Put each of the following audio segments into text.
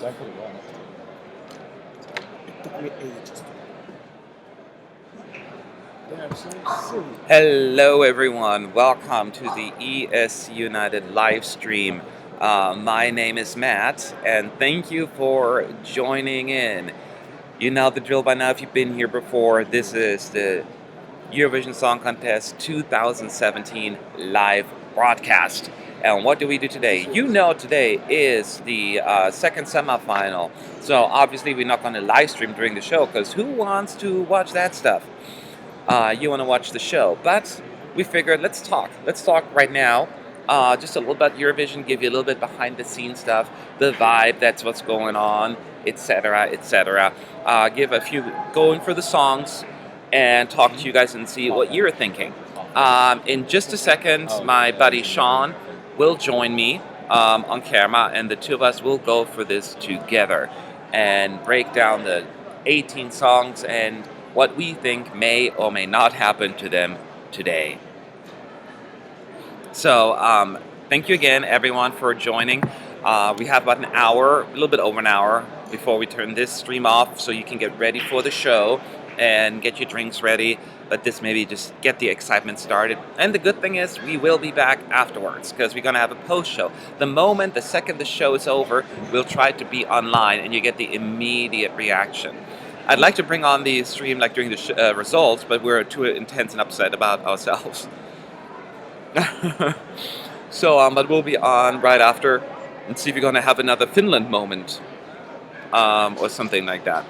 Done pretty well. It took me ages. Damn, so silly. Hello, everyone. Welcome to the ES United live stream. My name is Matt, and thank you for joining in. You know the drill by now if you've been here before. This is the Eurovision Song Contest 2017 live broadcast. And what do we do today? You know, today is the second semifinal. So obviously, we're not going to live stream during the show because who wants to watch that stuff? You want to watch the show. But we figured let's talk. Let's talk right now. Just a little about Eurovision, give you a little bit behind the scenes stuff, the vibe, that's what's going on, etc., etc. Give a few, going for the songs, and talk to you guys and see what you're thinking. In just a second, my buddy Sean will join me on camera, and the two of us will go for this together and break down the 18 songs and what we think may or may not happen to them today. So, thank you again, everyone, for joining. We have about an hour, a little bit over an hour, before we turn this stream off so you can get ready for the show and get your drinks ready. But this maybe just get the excitement started. And the good thing is we will be back afterwards because we're going to have a post show. The second the show is over, we'll try to be online and you get the immediate reaction. I'd like to bring on the stream like during the results, but we're too intense and upset about ourselves. So, but we'll be on right after and see if we're going to have another Finland moment or something like that.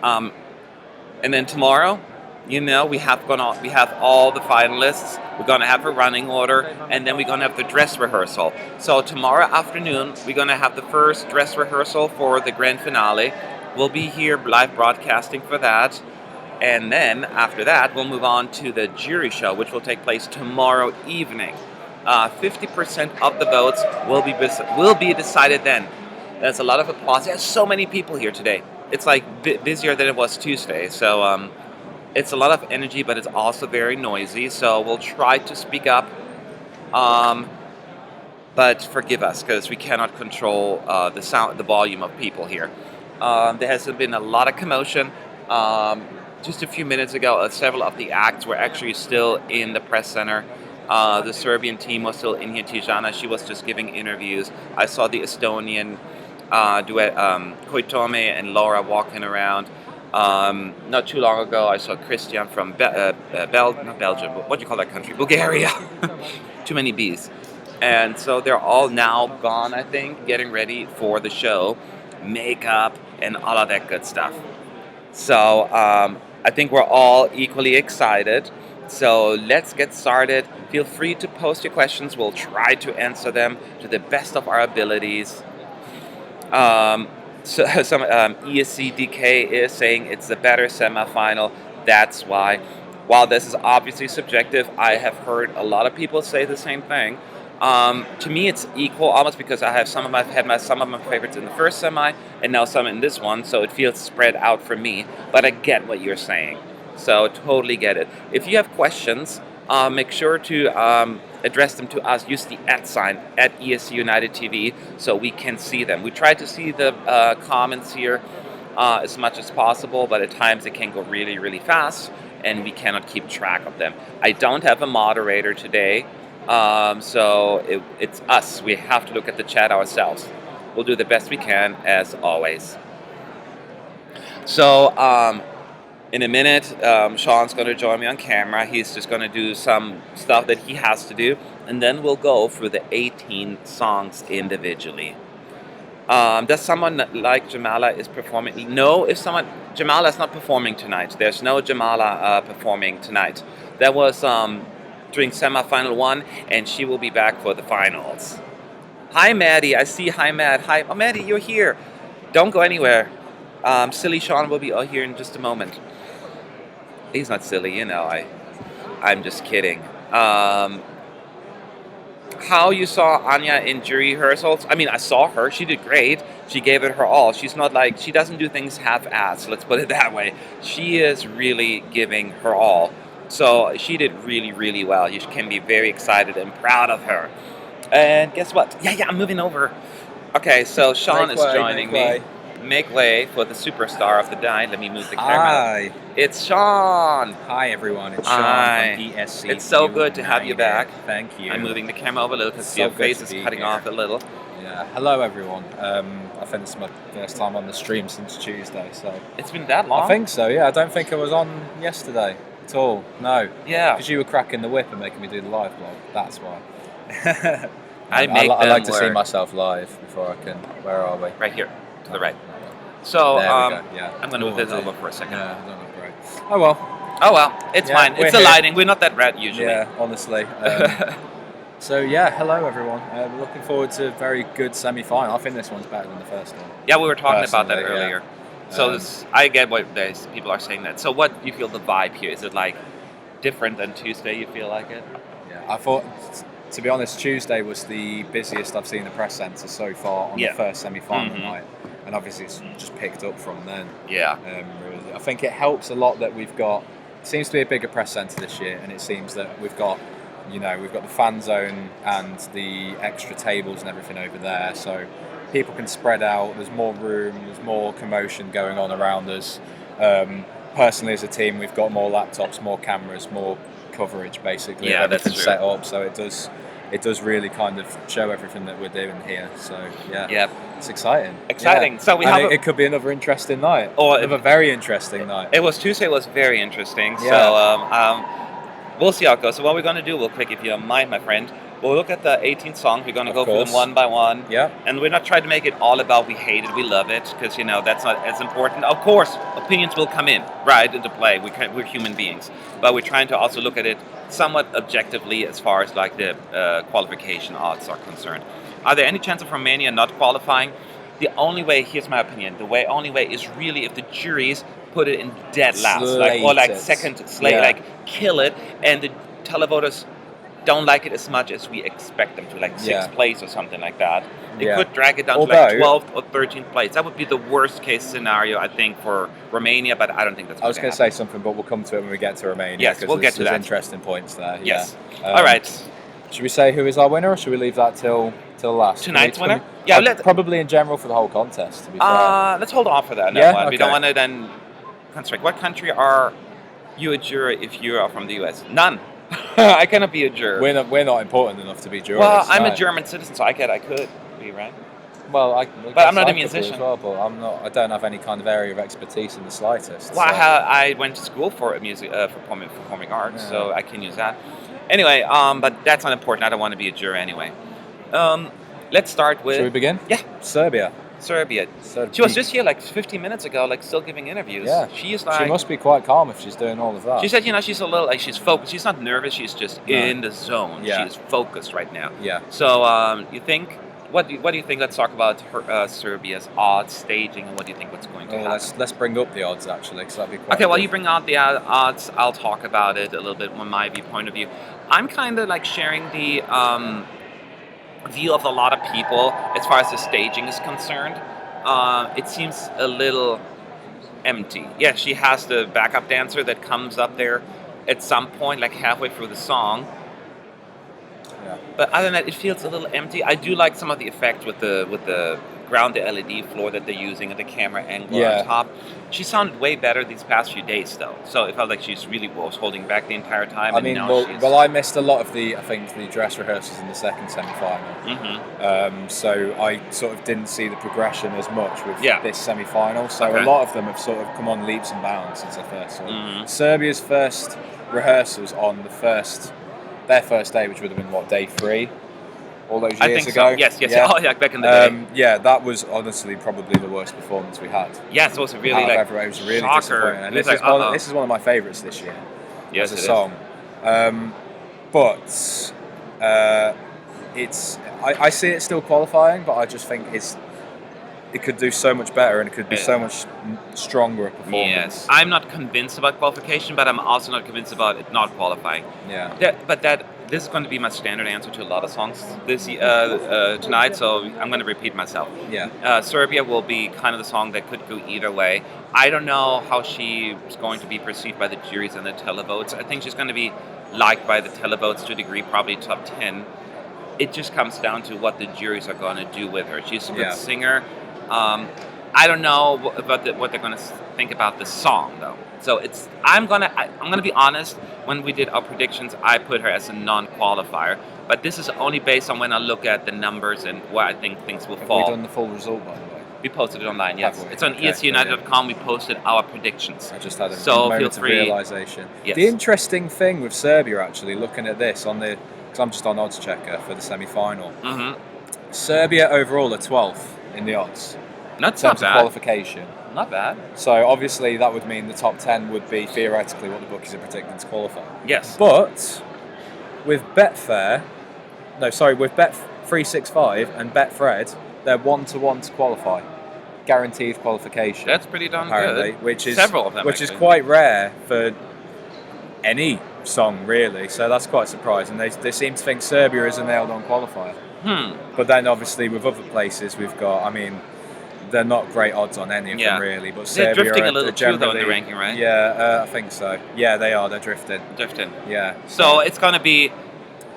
And then tomorrow, you know, we have all the finalists. We're going to have a running order, and then we're going to have the dress rehearsal. So tomorrow afternoon, we're going to have the first dress rehearsal for the grand finale. We'll be here live broadcasting for that. And then after that, we'll move on to the jury show, which will take place tomorrow evening. 50% of the votes will be decided then. There's a lot of applause. There's so many people here today. It's like busier than it was Tuesday. So it's a lot of energy, but it's also very noisy. So we'll try to speak up. But forgive us because we cannot control the volume of people here. There has been a lot of commotion. Just a few minutes ago, several of the acts were actually still in the press center. The Serbian team was still in here. Tijana, she was just giving interviews. I saw the Estonian duet, Koitome and Laura walking around. Not too long ago, I saw Christian from not Belgium, but what do you call that country? Bulgaria. Too many B's. And so they're all now gone, I think, getting ready for the show. Makeup and all of that good stuff. So I think we're all equally excited. So let's get started. Feel free to post your questions. We'll try to answer them to the best of our abilities. Some ESCDK is saying it's the better semifinal. That's why. While this is obviously subjective, I have heard a lot of people say the same thing. To me, it's equal almost because I have some of my favorites in the first semi and now some in this one, so it feels spread out for me. But I get what you're saying, so totally get it. If you have questions, make sure to address them to us. Use the @ at ESC United TV so we can see them. We try to see the comments here as much as possible, but at times it can go really, really fast, and we cannot keep track of them. I don't have a moderator today. So it's us. We have to look at the chat ourselves. We'll do the best we can, as always. So, in a minute, Sean's going to join me on camera. He's just going to do some stuff that he has to do, and then we'll go through the 18 songs individually. Does someone like Jamala is performing? No, Jamala is not performing tonight. There's no Jamala performing tonight. There was during semifinal 1, and she will be back for the finals. Hi, Maddie. I see. Hi, Matt. Hi. Oh, Maddie, you're here. Don't go anywhere. Silly Sean will be here in just a moment. He's not silly, you know. I'm just kidding. How you saw Anya in jury rehearsals? I mean, I saw her. She did great. She gave it her all. She's not like, she doesn't do things half-assed. Let's put it that way. She is really giving her all. So she did really, really well. You can be very excited and proud of her. And guess what? Yeah, I'm moving over. Okay, so Sean Make is way, joining make me. Make way for the superstar of the night. Let me move the camera. Hi. It's Sean. Hi everyone, it's Hi. Sean from ESC. It's so good to have you back. Thank you. I'm moving the camera over a little because So your good face to is be cutting here. off a little. Yeah. Hello everyone. I think this is my first time on the stream since Tuesday, so It's been that long? I think so, yeah. I don't think I was on yesterday at all. No. Yeah. Because you were cracking the whip and making me do the live blog. That's why. I like to see work. myself live before I can. Where are we? Right here, to the right. So, There we go. Yeah. I'm going to move this over for a second. Yeah, I don't look great. Oh well. Oh well, it's Yeah, fine. we're It's the here. lighting. We're not that red usually. Yeah, honestly. So yeah, hello everyone. We're looking forward to a very good semi-final. I think this one's better than the first one. Yeah, we were talking about that Personally, yeah. earlier. So Um, I get what people are saying that. So what do you feel the vibe here? Is it like different than Tuesday? You feel like it? Yeah, I thought, to be honest, Tuesday was the busiest I've seen the press centre so far on Yeah. the first semi-final Mhm. night, and obviously it's just picked up from then. Yeah. Really. I think it helps a lot that we've got. It seems to be a bigger press centre this year, and it seems that we've got the fan zone and the extra tables and everything over there, so people can spread out. There's more room. There's more commotion going on around us. Personally, as a team, we've got more laptops, more cameras, more coverage, basically. Yeah, that's everything's true. set up, so it does really kind of show everything that we're doing here. So yeah, Yep. it's exciting. Exciting. Yeah. So we And have it could be another interesting night. Or Another very interesting night. Tuesday was very interesting. Yeah. So we'll see how it goes. So what we're going to do real quick, if you don't mind, my friend, we'll look at the 18 songs. We're going to Of go through them course. one by one. Yeah. And we're not trying to make it all about we hate it, we love it, because that's not as important. Of course, opinions will come in right into play. We're human beings, but we're trying to also look at it somewhat objectively as far as like the qualification odds are concerned. Are there any chance of Romania not qualifying? The only way, here's my opinion, only way is really if the juries put it in dead last, Slate it. second slate, Yeah. kill it, and the televoters don't like it as much as we expect them to, like sixth Yeah. place or something like that. They Yeah. could drag it down to Although- like 12th or 13th place. That would be the worst case scenario, I think, for Romania, but I don't think that's I was going going to say something, but we'll come to it when we get to Romania. Yes, 'cause we'll get there's to that. interesting points there. Yes. Yeah. All right. Should we say who is our winner, or should we leave that till last? Tonight's Can we- winner? Yeah, probably in general for the whole contest. To be fair. Let's hold off for that. Yeah, One. We don't okay. want to then constrict. What country are you a juror if you are from the US? None. I cannot be a juror. We're not important enough to be jurors. Well, I'm a no. German citizen, so I could be, right? Well, I But I'm not a guess I could be musician. as well, but I'm not. I don't have any kind of area of expertise in the slightest. Well, so- I went to school for music, for performing arts, Yeah. so I can use that. Anyway, but that's not important. I don't want to be a juror anyway. Let's start with Should we begin? Yeah. Serbia. Serbia. Serbia. She was just here like 15 minutes ago, like still giving interviews. Yeah. She's like. She must be quite calm if she's doing all of that. She said, she's a little like she's focused. She's not nervous. She's just No. in the zone. Yeah. She's focused right now. Yeah. So you think? What do you think? Let's talk about her, Serbia's odds, staging, and what do you think what's going to Well, happen? let's bring up the odds actually, because that'd be quite. Okay, while good. you bring out the odds, I'll talk about it a little bit from my point of view. I'm kind of like sharing the view of a lot of people as far as the staging is concerned. It seems a little empty. Yeah, she has the backup dancer that comes up there at some point, like halfway through the song. Yeah. But other than that, it feels a little empty. I do like some of the effects with the ground, the LED floor that they're using, and the camera angle Yeah. on top. She sounded way better these past few days, though. So it felt like she's really was holding back the entire time. I and mean, now she's... well, I missed a lot of the dress rehearsals in the second semi-final. Mhm. So I sort of didn't see the progression as much with Yeah. this semi-final. So Okay. a lot of them have sort of come on leaps and bounds since I first saw them. Mhm. Serbia's first rehearsals on their first day, which would have been day 3, all those years I think ago. so. Yes. Yeah. Oh, yeah, back in the day. Yeah, that was honestly probably the worst performance we had. Yes, it was a really Out of like everyone. It was really shocker. disappointing. And It was this is like, one. uh-oh. This is one of my favourites this year. Yes, as it a is. song. But it's I see it still qualifying, but I just think it could do so much better, and it could be so much stronger a performance. Yes, I'm not convinced about qualification, but I'm also not convinced about it not qualifying. Yeah. This is going to be my standard answer to a lot of songs tonight, so I'm going to repeat myself. Yeah. Serbia will be kind of the song that could go either way. I don't know how she's going to be perceived by the juries and the televotes. I think she's going to be liked by the televotes to a degree, probably top 10. it just comes down to what the juries are going to do with her. She's a good Yeah. singer. I don't know about what they're going to think about the song though. So I'm gonna be honest. When we did our predictions, I put her as a non-qualifier. But this is only based on when I look at the numbers and where I think things will Have fall. we done the full result, by the way? We posted it online, yes. Have we? It's on Okay, ESUnited.com. We posted our predictions. I just had a So moment feel of free. realization. Yes. The interesting thing with Serbia, actually, looking at this because I'm just on odds checker for the semi-final. Mm-hmm. Serbia overall are 12th in the odds That's in not terms of bad. qualification. Not bad. So obviously that would mean the top 10 would be theoretically what the bookies are predicting to qualify. Yes. But with with Bet365 and Betfred, they're 1-1 to qualify, guaranteed qualification. That's pretty darn apparently, good. which is Several of them, which is actually. quite rare for any song, really. So that's quite surprising. They seem to think Serbia is a nailed-on qualifier. But then obviously with other places we've got, I mean, they're not great odds on any of them really. But They're Serbia drifting are a little too though in the generally- ranking, right? Yeah, I think so. Yeah, they are. They're drifting. Drifting. Yeah. So it's gonna be.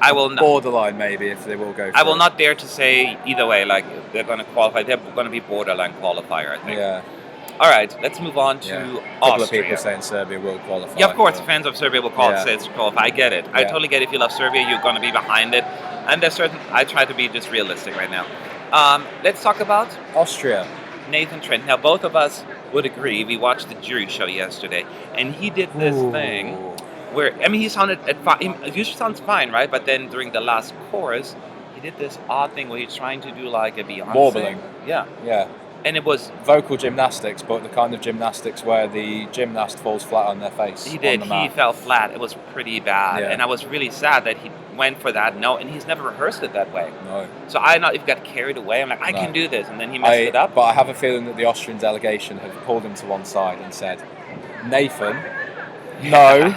I will not. Borderline maybe if they will go. I will through. not dare to say either way. Like they're going to qualify. They're going to be borderline qualifier, I think. Yeah. All right, let's move on to Yeah. A couple of Austria. people saying Serbia will qualify. Yeah, of course, but- fans of Serbia will call it to qualify. I get it. I Yeah. totally get it. If you love Serbia, you're going to be behind it. And there's certain. I try to be just realistic right now. Let's talk about Austria. Nathan Trent. Now, both of us would agree. We watched the jury show yesterday, and he did this thing where he sounded he usually sounds fine, right? But then during the last chorus, he did this odd thing where he's trying to do like a Beyonce. Warbling. Yeah. Yeah. And it was Vocal gymnastics, but the kind of gymnastics where the gymnast falls flat on their face. he did. On the He mat. fell flat. It was pretty bad, Yeah. and I was really sad that he went for that note, and he's never rehearsed it that way. No. So I not if got carried away. I'm like, I No. can do this, and then he messed it up. But I have a feeling that the Austrian delegation have pulled him to one side and said, Nathan, no,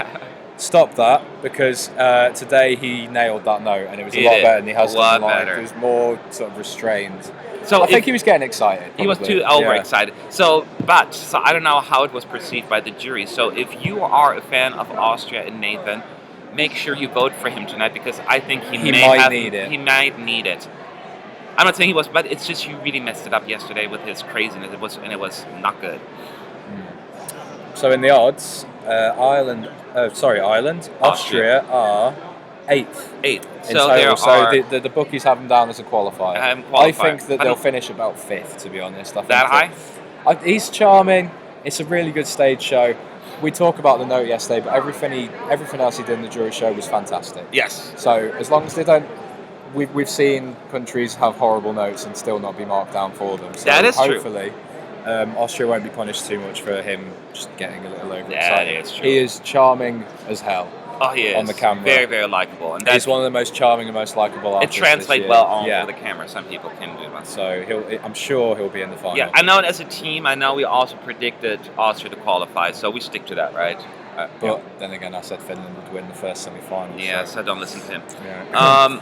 stop that, because today he nailed that note, and it was a He lot did. better than he has A lot done. Like, better. it was more sort of restrained. So I think if- he was getting excited. He was probably. too overexcited. So I don't know how it was perceived by the jury. So if you are a fan of Austria and Nathan, make sure you vote for him tonight because I think he might need it. He might need it. I'm not saying he was, but it's just he really messed it up yesterday with his craziness. It was not good. So in the odds, Austria are 8th. Eighth. In So total. there So are the bookies have them down as a qualifier. Qualifier. I think that I they'll don't- finish about 5th, to be honest. I think that high. He's charming. It's a really good stage show. We talk about the note yesterday, but everything else he did in the jury show was fantastic. Yes. So as long as they don't, we've seen countries have horrible notes and still not be marked down for them. So That is true. hopefully, Austria won't be punished too much for him just getting a little overexcited. That is true. He is charming as hell. Oh, he is On the camera. very, very likable, and He's that's one of the most charming and most likable it artists. translates this year. well on yeah. the camera. Some people can do that. So I'm sure he'll be in the final. Yeah, I know. As a team, I know we also predicted Austria to qualify, so we stick to that, right? But then again, I said Finland would win the first semi-final. Yeah, so. so don't listen to him. Yeah.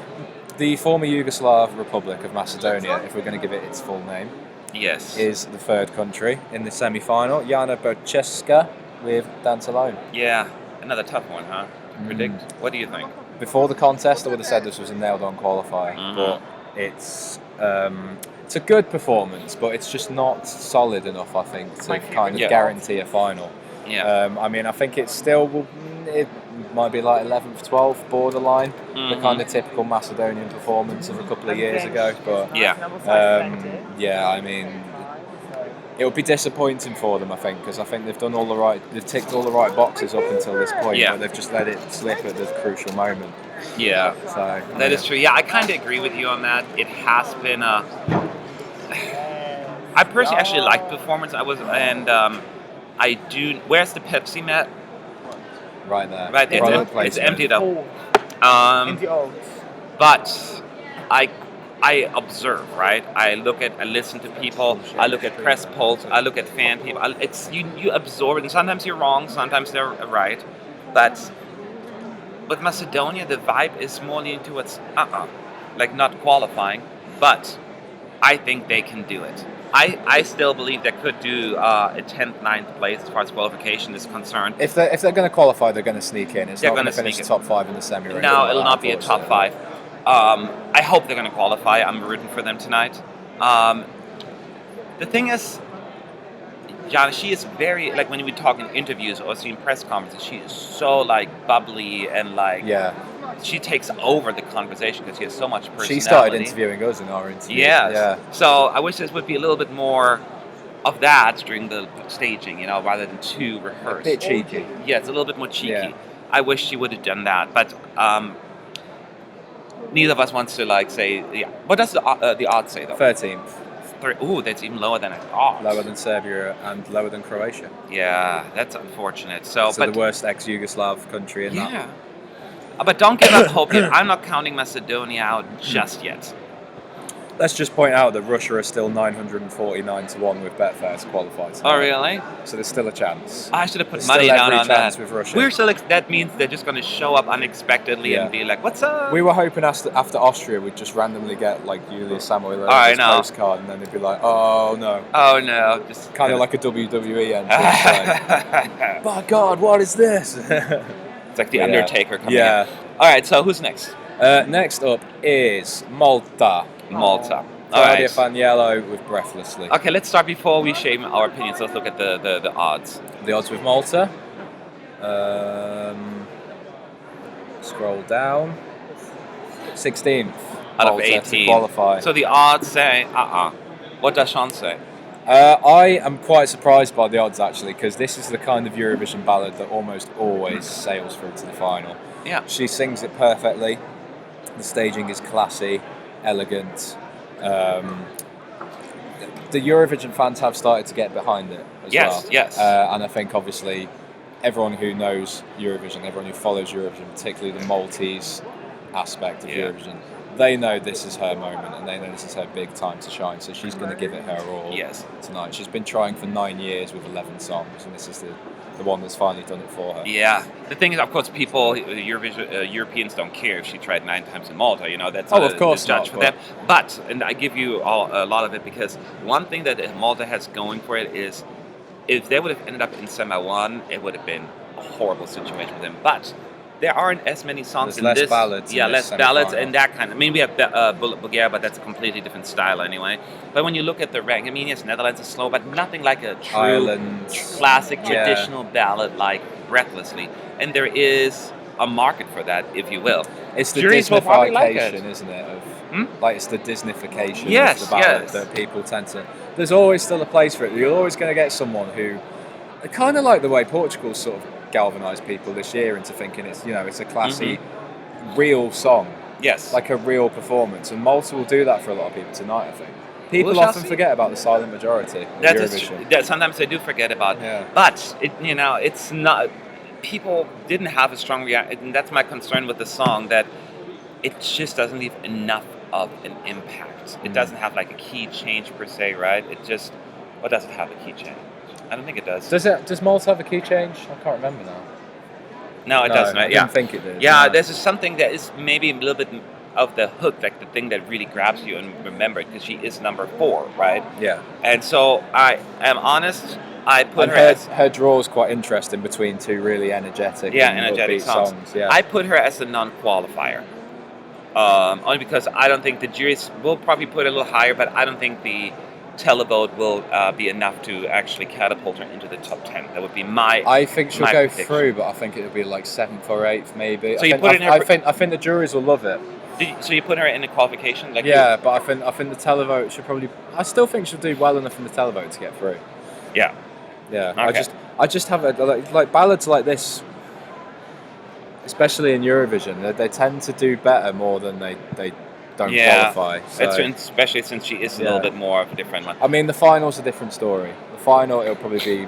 The former Yugoslav Republic of Macedonia, if we're going to give it its full name, Yes. is the third country in the semi-final. Jana Boceska with Dance Alone. Yeah, another tough one, huh? To predict. What do you think? Before the contest, I would have said this was a nailed-on qualifier, Mhm. but it's a good performance, but it's just not solid enough, I think, to kind of Yeah. guarantee a final. Yeah. I mean, I think it might be like 11th, 12th, borderline, the Mhm. kind of typical Macedonian performance of a couple of years ago. But Yeah. yeah, I mean, it would be disappointing for them, I think, because I think they've ticked all the right boxes up until this point, Yeah. but they've just let it slip at the crucial moment. Yeah. So That is true. Yeah, I kind of agree with you on that. It has been a. I personally actually like the performance. I do. Where's the Pepsi mat? right there. Right there. Product It's placement. empty though. In the odds. But I observe, right? I listen to people. I look at press polls. I look at fan people. It's you absorb it, and sometimes you're wrong. Sometimes they're right. But with Macedonia, the vibe is more leaning towards like not qualifying. But I think they can do it. I still believe they could do a 10th, 9th place as far as qualification is concerned. If they're going to qualify, they're going to sneak in. It's They're not going gonna to finish sneak the in. top 5 in the semi. No, it'll not be a top 5. I hope they're going to qualify. I'm rooting for them tonight. The thing is, Jana, she is very, like, when we talk in interviews or see in press conferences, she is so, like, bubbly and, like, she takes over the conversation because she has so much personality. She started interviewing us in our interview. Yes. Yeah. So I wish there would be a little bit more of that during the staging, rather than too rehearsed. A bit cheeky. Yeah, it's a little bit more cheeky. Yeah. I wish she would have done that, but neither of us wants to, like, say, what does the odds say, though? 13th. Ooh, that's even lower than I thought. Lower than Serbia and lower than Croatia. Yeah, that's unfortunate. So the worst ex-Yugoslav country in that. Yeah. But don't give up hope yet. I'm not counting Macedonia out just yet. Let's just point out that Russia are still 949-1 with Betfair to qualify tonight. Oh, really? So there's still a chance. I should have put There's money still down every on chance that. with Russia. We're still that means they're just going to show up unexpectedly and be like, "What's up?" We were hoping after Austria we'd just randomly get like Julia Samoilov postcard, and then they'd be like, "Oh no." Oh no! Just kind of like a WWE entrance. Like, by God, what is this? It's like the Undertaker coming in. All right, so who's next? Next up is Malta. Malta. Claudia Faniello with Breathlessly. Okay, let's start before we shame our opinions. Let's look at the odds. The odds with Malta. Scroll down. 16th. Out of 18. To qualify. So the odds say, What does Sean say? I am quite surprised by the odds, actually, because this is the kind of Eurovision ballad that almost always sails through to the final. Yeah. She sings it perfectly. The staging is classy, elegant. The Eurovision fans have started to get behind it as well. Yes. And I think, obviously, everyone who knows Eurovision, everyone who follows Eurovision, particularly the Maltese aspect of Eurovision, they know this is her moment and they know this is her big time to shine. So she's going to give it her all tonight. She's been trying for 9 years with 11 songs, and this is the one that's finally done it for her. Yeah. The thing is, of course, Europeans don't care if she tried 9 times in Malta. That's of course the judge for them. But, and I give you a lot of it, because one thing that Malta has going for it is, if they would have ended up in semi-1, it would have been a horrible situation for them. But there aren't as many songs There's in less this. ballads. Yeah, less ballads and that kind of. I mean, we have Bulgaria, but that's a completely different style anyway. But when you look at the rank, I mean, yes, Netherlands is slow, but nothing like a true Ireland, classic traditional ballad like Breathlessly. And there is a market for that, if you will. It's the Juries will probably like it. Disneyfication, isn't it? Like, it's the Disneyfication Yes, of the ballad yes. that people tend to. There's always still a place for it. You're always going to get someone who, kind of like the way Portugal sort of galvanised people this year into thinking it's a classy, real song. Yes. Like a real performance. And Malta will do that for a lot of people tonight, I think. People often forget about the silent majority of Eurovision. That sometimes they do forget about. Yeah. But it's not. People didn't have a strong reaction, and that's my concern with the song, that it just doesn't leave enough of an impact. It doesn't have like a key change per se, right? It just, or does it have a key change? I don't think it does. Does Malta have a key change? I can't remember now. No, it doesn't. I didn't think it did. Yeah, no. There's something that is maybe a little bit of the hook, like the thing that really grabs you and remember it, because she is number 4, right? Yeah. And so I am honest. I put her draw is quite interesting between two really energetic, energetic songs. Yeah. I put her as a non-qualifier, only because I don't think the juries will probably put it a little higher, but I don't think the televote will be enough to actually catapult her into the top 10. That would be my. I think she'll go prediction. through, but I think it'll be like 7th or 8th, maybe. So I think the juries will love it. So you put her in the qualification, like but I think the televote should probably. I still think she'll do well enough in the televote to get through. Yeah. Yeah. Okay. I just have like ballads like this, especially in Eurovision. They tend to do better more than they don't qualify. So. Especially since she is a little bit more of a different one. I mean, the final's a different story. The final, it'll probably be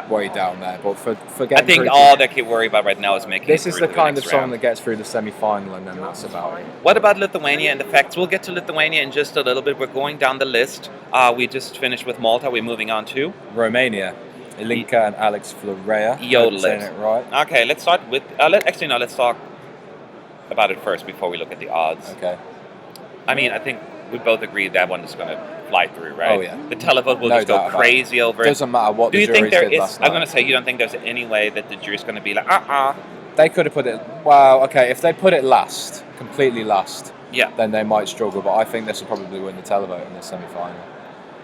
way down there. But for getting I think through all they can worry about right now is making. This it is through the to kind next of song round. that gets through the semi-final, and then that's about it. What about Lithuania and the facts? We'll get to Lithuania in just a little bit. We're going down the list. We just finished with Malta. We're moving on to Romania. Ilinka and Alex Florea. Yodel saying it right. Okay, let's start with. Let's talk about it first before we look at the odds. Okay. I mean, I think we both agree that one is going to fly through, right? Oh yeah. The televote will just go crazy over it. Doesn't matter what Do the you think juries there did is? last night. I'm going to say you don't think there's any way that the jury's going to be like, They could have put it. Well, okay. If they put it last, completely last, then they might struggle. But I think this will probably win the televote in the semi-final.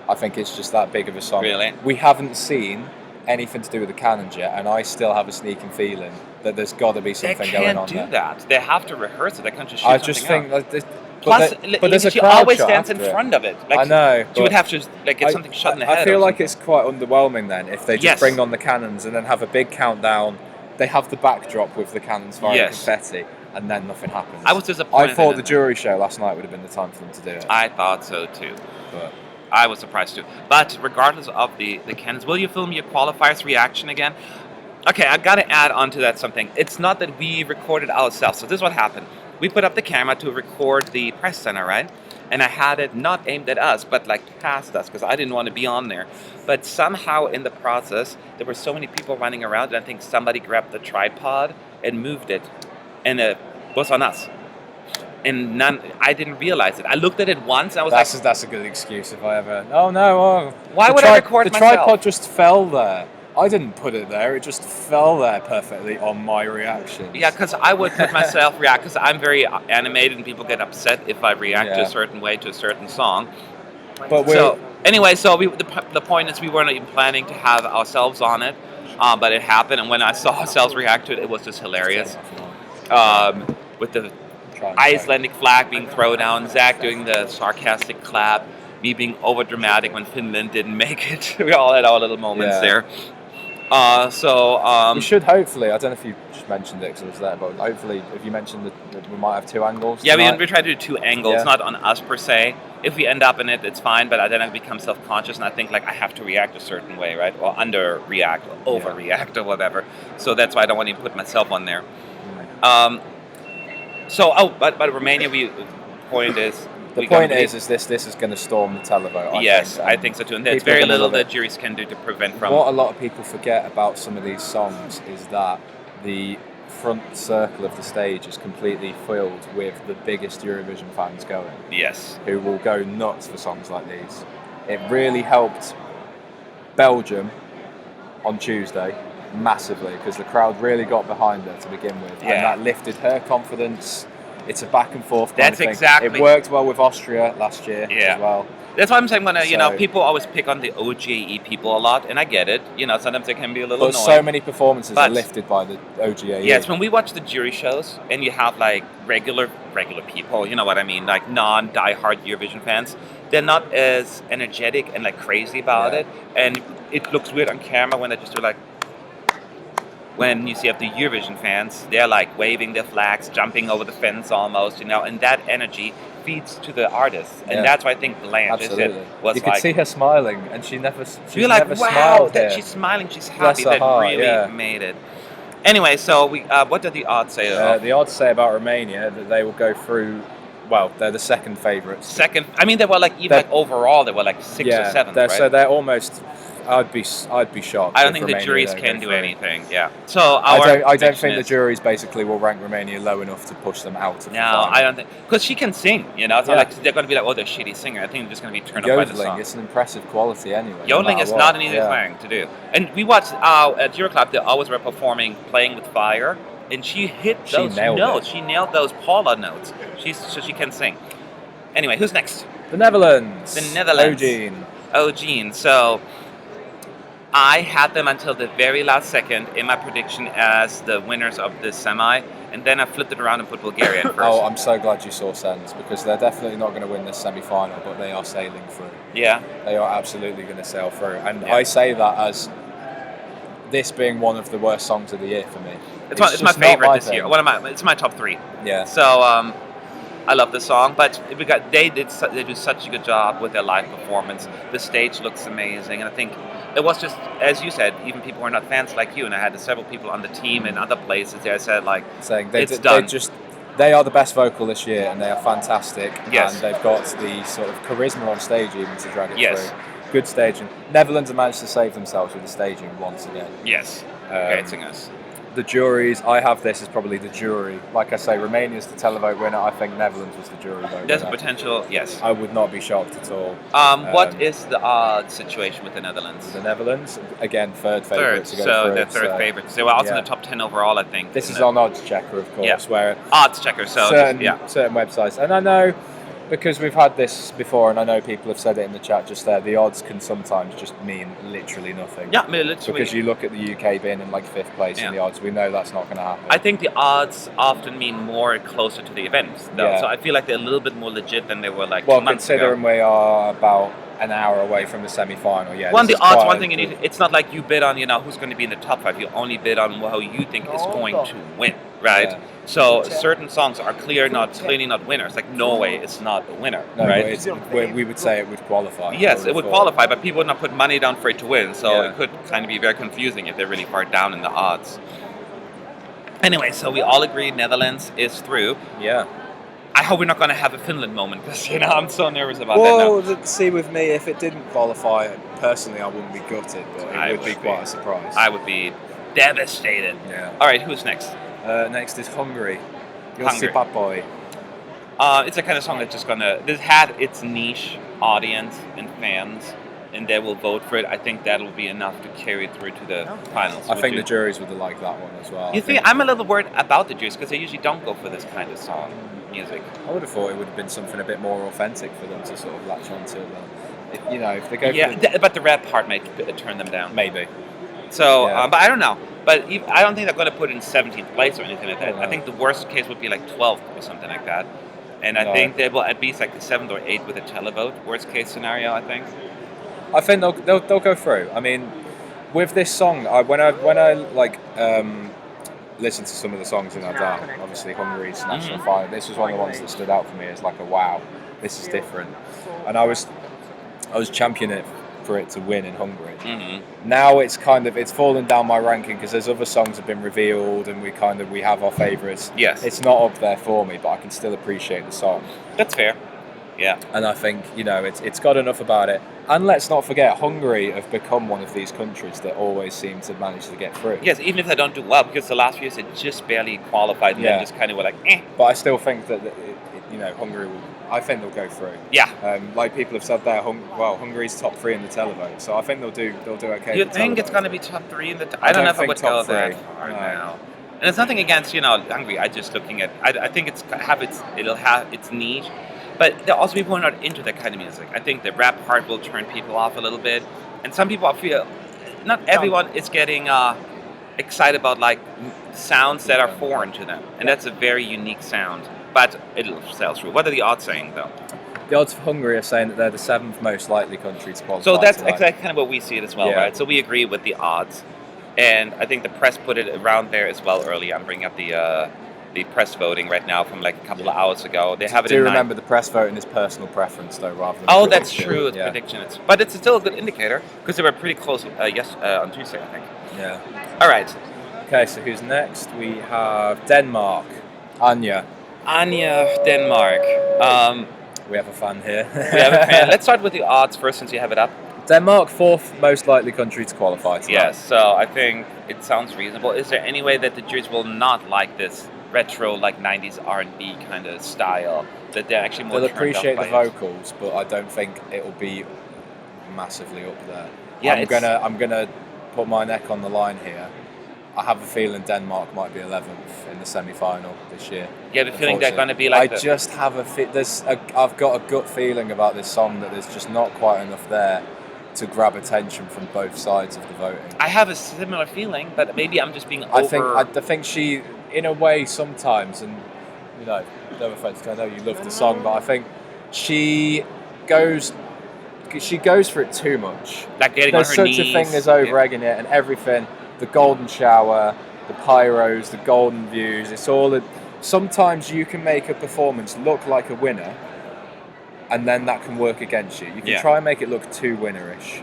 I think it's just that big of a song. Really? We haven't seen anything to do with the cannons yet, and I still have a sneaking feeling that there's got to be something going on there. They can't do that. They have to rehearse it. They can't just shoot I just think out. that Plus, but there's a she crowd always shot stands in after it. front of it. Like, I know. She would have to get something shot in the head. I feel or like something. it's quite underwhelming then if they just bring on the cannons and then have a big countdown. They have the backdrop with the cannons firing confetti, and then nothing happens. I was disappointed. I thought the jury show last night would have been the time for them to do it. I thought so too. But I was surprised too. But regardless of the cannons, will you film your qualifiers reaction again? Okay, I got to add on to that something. It's not that we recorded ourselves. So this is what happened. We put up the camera to record the press center, right? And I had it not aimed at us, but like past us, because I didn't want to be on there. But somehow in the process, there were so many people running around, and I think somebody grabbed the tripod and moved it, and it was on us. And I didn't realize it. I looked at it once, and I was that's a good excuse if I ever. Oh no! Why would I record the myself? The tripod just fell there. I didn't put it there. It just fell there perfectly on my reaction. Yeah, because I would put myself react, because I'm very animated and people get upset if I react to a certain way to a certain song. But the point is we weren't even planning to have ourselves on it, but it happened, and when I saw ourselves react to it, it was just hilarious. With the Icelandic flag being thrown down, Zach doing the sarcastic clap, me being over dramatic when Finland didn't make it. We all had our little moments there. We should hopefully, I don't know if you just mentioned it because I was there, but hopefully if you mentioned that we might have two angles tonight. we try to do two angles, not on us per se. If we end up in it, it's fine, but then I become self-conscious and I think like I have to react a certain way, right? Or under-react or overreact or whatever. So that's why I don't want to even put myself on there. But Romania, the point is... The point is this is going to storm the televote, I think so too. And there's very little that juries can do to prevent from... What a lot of people forget about some of these songs is that the front circle of the stage is completely filled with the biggest Eurovision fans going. Yes. Who will go nuts for songs like these. It really helped Belgium on Tuesday massively because the crowd really got behind her to begin with. And that lifted her confidence. It's a back and forth kind of thing. Exactly. It worked well with Austria last year as well. That's why I'm saying people always pick on the OGAE people a lot, and I get it. Sometimes they can be a little annoying. So many performances are lifted by the OGAE. Yes, when we watch the jury shows and you have like regular people, you know what I mean, like non-diehard Eurovision fans, they're not as energetic and like crazy about it, and it looks weird on camera when they just do like. When you see the Eurovision fans, they're like waving their flags, jumping over the fence almost, and that energy feeds to the artists, and that's why I think Blanche was you could see her smiling, and she never smiled. That she's smiling, she's happy. That really made it. Anyway, so what did the odds say? The odds say about Romania that they will go through. Well, they're the second favourites. They were like overall they were like 6th or 7th. Right? So they're almost. I'd be shocked. I don't think the juries can do anything. Yeah. So I don't think the juries basically will rank Romania low enough to push them out of the final. I don't think because she can sing. It's not like they're going to be like, they're a shitty singer. I think they're just going to be turned up by the song. It's an impressive quality anyway. Yodeling is not an easy thing to do. And we watched at Euroclub. They always were performing "Playing with Fire," and she hit those notes. She nailed those Paula notes. So she can sing. Anyway, who's next? The Netherlands. Eugene. So. I had them until the very last second in my prediction as the winners of this semi, and then I flipped it around and put Bulgaria in first. I'm so glad you saw Sens, because they're definitely not going to win this semi-final, but they are sailing through. Yeah. They are absolutely going to sail through. And I say that as this being one of the worst songs of the year for me. It's my favorite this year. It's my top 3. Yeah. So I love the song, but they do such a good job with their live performance. The stage looks amazing, and I think it was just, as you said, even people who are not fans like you, and I had several people on the team in other places there said, saying done. They are the best vocal this year, and they are fantastic. Yes. And they've got the sort of charisma on stage even to drag it yes. through. Good staging. Netherlands have managed to save themselves with the staging once again. Yes. Great singers. The juries, I have this as probably the jury. Like I say, Romania's the televote winner. I think Netherlands was the jury vote There's a winner. potential, yes. I would not be shocked at all. What is the odd situation with the Netherlands? The Netherlands, again, third Third, favourite to go so through. they're third favourites. They were also in the top 10 overall, I think. This is on Odds Checker, of course, where Odds Checker, so certain websites. And I know, because we've had this before, and I know people have said it in the chat just there, the odds can sometimes just mean literally nothing. Yeah, literally. Because you look at the UK being in like 5th place in the odds, we know that's not going to happen. I think the odds often mean more closer to the event, though. So I feel like they're a little bit more legit than they were like 2 months ago. Considering we are about an hour away from the semi-final, the odds, one thing you need, it's not like you bid on, who's going to be in the top 5. You only bid on who you think is going to win, right? Yeah. So certain songs are clearly not winners. Like Norway is not a winner, right? We would say it would qualify. Yes, it would qualify, but people would not put money down for it to win. So it could kind of be very confusing if they're really far down in the odds. Anyway, so we all agree Netherlands is through. Yeah. I hope we're not going to have a Finland moment because I'm so nervous about that now. Well, see, with me, if it didn't qualify, personally, I wouldn't be gutted, but it would be quite a surprise. I would be devastated. Yeah. All right, who's next? Next is Hungary. Hungary. It's a kind of song that's just this had its niche audience and fans, and they will vote for it. I think that'll be enough to carry it through to the finals. I think the juries would have liked that one as well. You think? I'm a little worried about the juries because they usually don't go for this kind of song music. I would have thought it would have been something a bit more authentic for them to sort of latch onto. If they go but the rap part might turn them down. Maybe. So, but I don't know. But I don't think they're going to put it in 17th place or anything like that. No. I think the worst case would be like 12th or something like that. And I think they will at least like the 7th or 8th with a televote. Worst case scenario, I think. I think they'll go through. I mean, with this song, when I listened to some of the songs in Bridal, obviously Hungary's national final, this was one of the ones that stood out for me as like a wow, this is different. And I was championing it for it to win in Hungary. Mm-hmm. Now it's fallen down my ranking because there's other songs have been revealed and we have our favourites. Yes. It's not up there for me, but I can still appreciate the song. That's fair. Yeah. And I think, it's got enough about it. And let's not forget, Hungary have become one of these countries that always seem to manage to get through. Yes, even if they don't do well, because the last few years they just barely qualified and then just kind of were like, eh. But I still think that, Hungary will, I think they'll go through. Yeah. Like people have said there, Hungary's top 3 in the televote, so I think they'll do okay. You think it's going to be top 3 in the I don't know if I would go that far now. And it's nothing against, Hungary. I just looking at, I think it'll have its niche. But there are also people who are not into that kind of music. I think the rap part will turn people off a little bit. And some people feel, not everyone is getting excited about like sounds that are foreign to them. And that's a very unique sound. But it'll sell through. What are the odds saying though? The odds for Hungary are saying that they're the 7th most likely country to qualify. So that's exactly kind of what we see it as well, yeah. Right? So we agree with the odds. And I think the press put it around there as well early. I'm bringing up the press voting right now from like a couple of hours ago. They have it. Do remember the press voting is personal preference though, rather than prediction. That's true. It's prediction. But it's still a good indicator because they were pretty close. On Tuesday, I think. Yeah. All right. Okay, so who's next? We have Denmark. Anya, Denmark. We have a fan here. We have a fan. Let's start with the odds first, since you have it up. Denmark, 4th most likely country to qualify tonight. Yes. So I think it sounds reasonable. Is there any way that the juries will not like this retro, like 90s R&B kind of style, that they're actually more they'll appreciate the vocals, but I don't think it'll be massively up there. Yeah, I'm gonna put my neck on the line here. I have a feeling Denmark might be 11th in the semi-final this year. You have a feeling they're going to be like just have I've got a gut feeling about this song that there's just not quite enough there to grab attention from both sides of the voting. I have a similar feeling, but maybe I'm just being I think she, in a way, sometimes, and no offense, I know you love the song, but I think she goes for it too much. Like getting There's on her such knees. a thing as over-egging it and everything. The golden shower, the pyros, the golden views. It's all. Sometimes you can make a performance look like a winner, and then that can work against you. You can try and make it look too winnerish,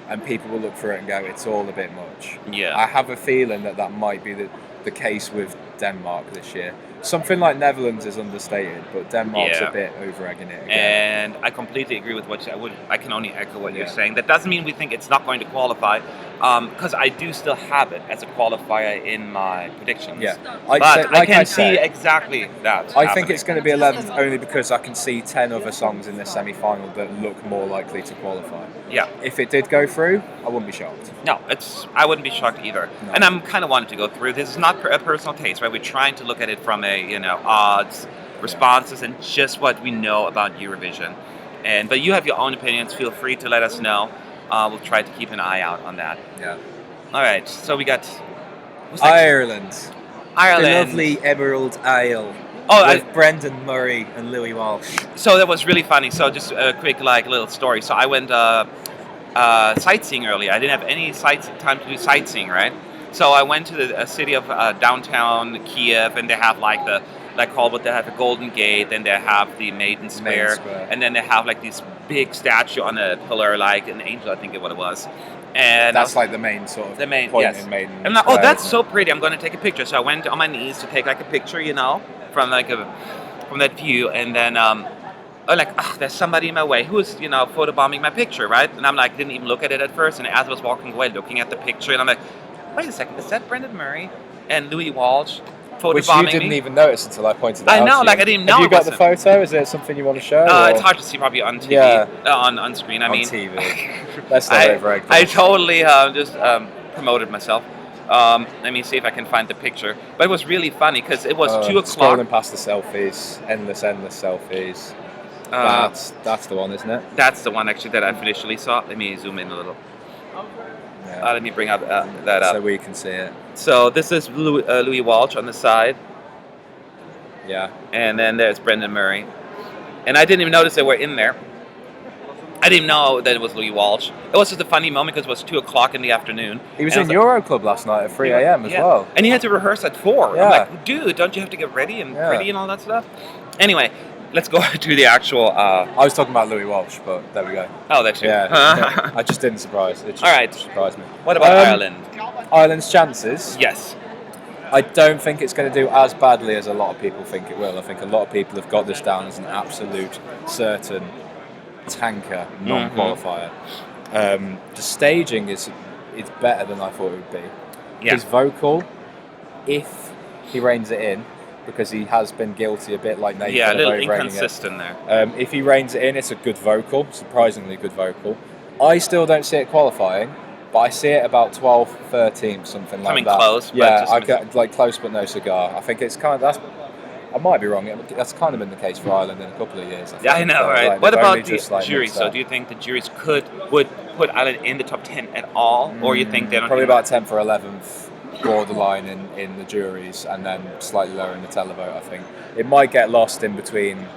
and people will look for it and go, it's all a bit much. Yeah. I have a feeling that might be the case with Denmark this year. something like Netherlands is understated, but Denmark's Yeah. a bit over-egging it again. And I completely agree with what I can only echo what you're Yeah. saying. That doesn't mean we think it's not going to qualify, because I do still have it as a qualifier in my predictions. Yeah. But I can see exactly that. I think it's going to be 11th only because I can see 10 other songs in this semi-final that look more likely to qualify. Yeah. If it did go through, I wouldn't be shocked. No, I wouldn't be shocked either. No. And I'm kind of wanting to go through. This is not a personal taste, right? We're trying to look at it from a odds, responses, and just what we know about Eurovision. But you have your own opinions. Feel free to let us know. We'll try to keep an eye out on that. Yeah. All right. So we got Ireland. Ireland. The lovely Emerald Isle. Oh, with Brendan Murray and Louis Walsh. So that was really funny. So just a quick little story. So I went sightseeing earlier. I didn't have any time to do sightseeing, right? So I went to the city of downtown Kiev, and they have they have a Golden Gate, then they have the Maiden Square, and then they have this big statue on a pillar, like an angel, I think it was. And that's the main sort of point yes. in Maiden. And I'm like, oh, that's so pretty. I'm going to take a picture. So I went on my knees to take a picture, from from that view, and then there's somebody in my way who's photobombing my picture, right? And I'm didn't even look at it at first, and as I was walking away, looking at the picture, and I'm like, wait a second, is that Brendan Murray and Louis Walsh photobombing Which you didn't even notice until I pointed that out. I know, to you. I didn't know. Have you got the photo? Is it something you want to show? It's hard to see probably on TV, on screen. On TV. That's not over. I totally just promoted myself. Let me see if I can find the picture. But it was really funny because it was 2 o'clock. Scrolling past the selfies, endless selfies. That's the one, isn't it? That's the one actually that I initially saw. Let me zoom in a little. Yeah. Let me bring up that up so we can see it. So this is Louis Walsh on the side. Yeah. And then there's Brendan Murray. And I didn't even notice they were in there. I didn't know that it was Louis Walsh. It was just a funny moment because it was 2 o'clock in the afternoon. He was in Euro Club last night at 3 a.m. as well. And he had to rehearse at 4. Yeah. I'm like, dude, don't you have to get ready and pretty and all that stuff? Anyway, let's go to the actual... I was talking about Louis Walsh, but there we go. Oh, that's you. Yeah. I just didn't surprise. It just all right. surprised me. What about Ireland? Ireland's chances? Yes. I don't think it's going to do as badly as a lot of people think it will. I think a lot of people have got this down as an absolute certain tanker non-qualifier. The staging is better than I thought it would be. Yeah. His vocal, if he reins it in, because he has been guilty a bit like Nathan. Yeah, a little of inconsistent there. If he reins it in, it's a good vocal, surprisingly good vocal. I still don't see it qualifying, but I see it about 12th, 13th, something like that. Coming close. Yeah, I get close but no cigar. I think it's I might be wrong. That's kind of been the case for Ireland in a couple of years. I know, right? What about the jury? So do you think the juries would put Ireland in the top 10 at all, or you think they don't? Probably about 10th or 11th, borderline in the juries, and then slightly lower in the televote. I think it might get lost in between.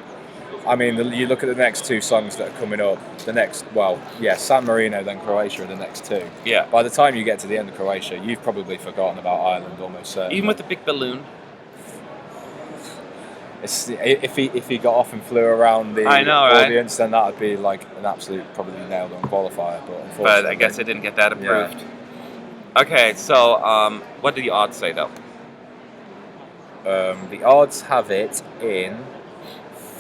I mean, you look at the next 2 songs that are coming up. San Marino, then Croatia are the next 2. Yeah. By the time you get to the end of Croatia, you've probably forgotten about Ireland almost certainly. Even with the big balloon. If he got off and flew around the audience, then that would be like an absolute probably nailed on qualifier. But I guess it didn't get that approved. Yeah. Okay, so what do the odds say though? The odds have it in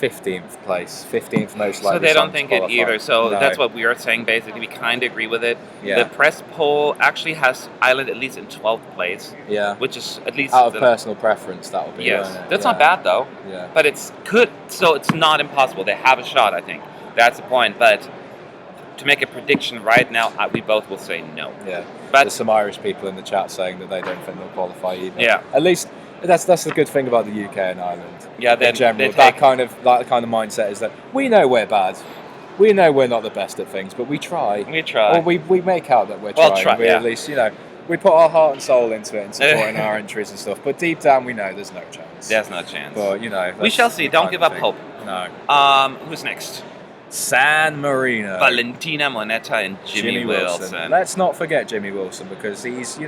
15th place, 15th most likely. So they don't think it either. So no. That's what we are saying. Basically, we kind of agree with it. Yeah. The press poll actually has Ireland at least in 12th place. Yeah. Which is at least out of personal preference. That would be. Yes, that's not bad though. Yeah. But it's good. So it's not impossible. They have a shot. I think that's the point. But to make a prediction right now, we both will say no. Yeah. But there's some Irish people in the chat saying that they don't think they'll qualify either. Yeah. At least. That's the good thing about the UK and Ireland. Yeah, in general, that kind of mindset is that we know we're bad, we know we're not the best at things, but we try. We try. Or we make out that we're trying. At least we put our heart and soul into it and supporting our entries and stuff. But deep down, we know there's no chance. There's no chance. But we shall see. Don't give up hope. No. Who's next? San Marino. Valentina Monetta and Jimmy Wilson. Let's not forget Jimmy Wilson because he's